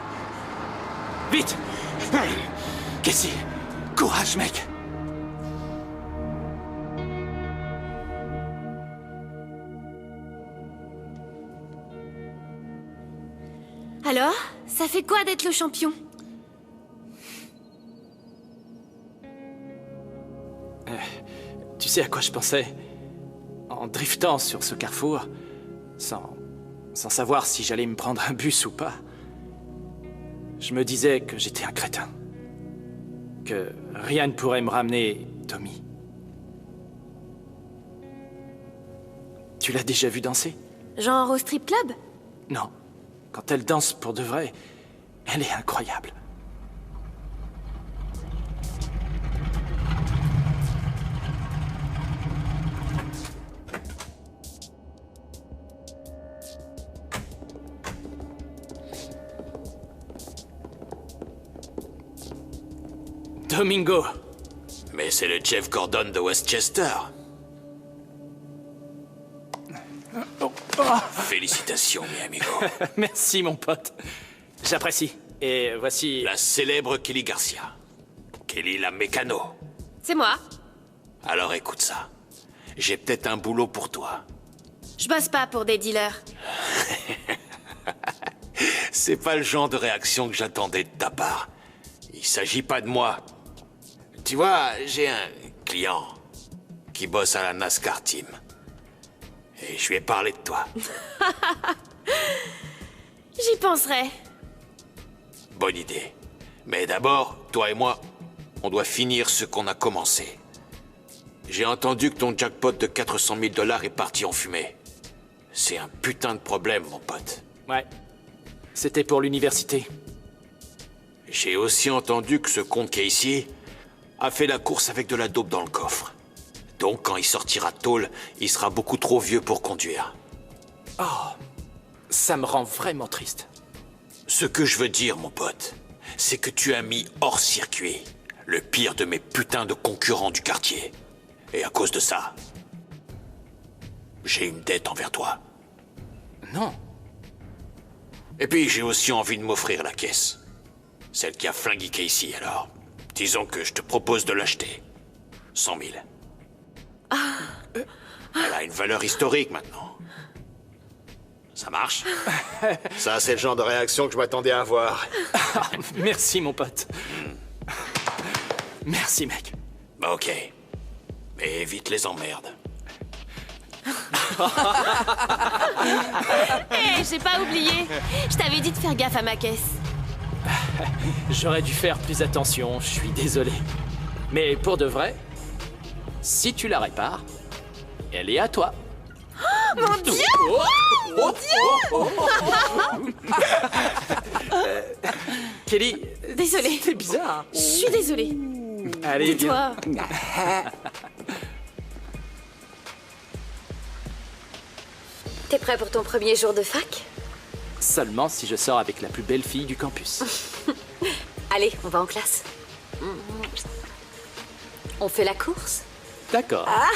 Vite! Casey, courage, mec! Alors, ça fait quoi d'être le champion? Tu sais à quoi je pensais? En driftant sur ce carrefour, sans savoir si j'allais me prendre un bus ou pas, je me disais que j'étais un crétin. Que rien ne pourrait me ramener Tommy. Tu l'as déjà vu danser? Genre au strip club? Non. Quand elle danse pour de vrai, Elle est incroyable. Domingo. Mais c'est le Jeff Gordon de Westchester. Félicitations, mi amigo. Merci, mon pote. J'apprécie. Et voici... La célèbre Kelly Garcia. Kelly la mécano. C'est moi. Alors écoute ça. J'ai peut-être un boulot pour toi. Je bosse pas pour des dealers. C'est pas le genre de réaction que j'attendais de ta part. Il s'agit pas de moi. Tu vois, j'ai un client qui bosse à la NASCAR Team. Et je lui ai parlé de toi. J'y penserai. Bonne idée. Mais d'abord, toi et moi, on doit finir ce qu'on a commencé. J'ai entendu que ton jackpot de 400 000 $ est parti en fumée. C'est un putain de problème, mon pote. Ouais. C'était pour l'université. J'ai aussi entendu que ce comte Casey a fait la course avec de la dope dans le coffre. Donc, quand il sortira de tôle, il sera beaucoup trop vieux pour conduire. Oh, ça me rend vraiment triste. Ce que je veux dire, mon pote, c'est que tu as mis hors circuit le pire de mes putains de concurrents du quartier. Et à cause de ça, j'ai une dette envers toi. Non. Et puis, j'ai aussi envie de m'offrir la caisse. Celle qui a flingué Casey, alors. Disons que je te propose de l'acheter. 100 000. Elle a une valeur historique maintenant. Ça marche? Ça, c'est le genre de réaction que je m'attendais à avoir. Merci, mon pote. Merci, mec. Bah, ok. Mais évite les emmerdes. Hé, j'ai pas oublié. Je t'avais dit de faire gaffe à ma caisse. J'aurais dû faire plus attention, je suis désolé. Mais pour de vrai, si tu la répares, elle est à toi. Oh, mon Dieu! Mon Dieu! Kelly... Désolée. C'est bizarre. Je suis désolée. Allez, Dis-toi. viens. T'es prêt pour ton premier jour de fac? Seulement si je sors avec la plus belle fille du campus. Allez, on va en classe. On fait la course? D'accord. Ah!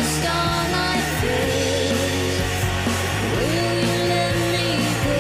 Starlight. 'Cause will you let me go?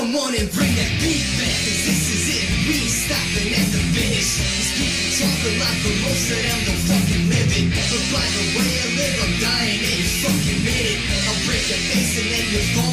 come on and bring that beat back, 'cause this is it, we ain't stopping at the finish. These people talking like the most of them don't fucking live it. But by the way I live, I'm dying in a fucking minute. I'll break your face and then you'll fall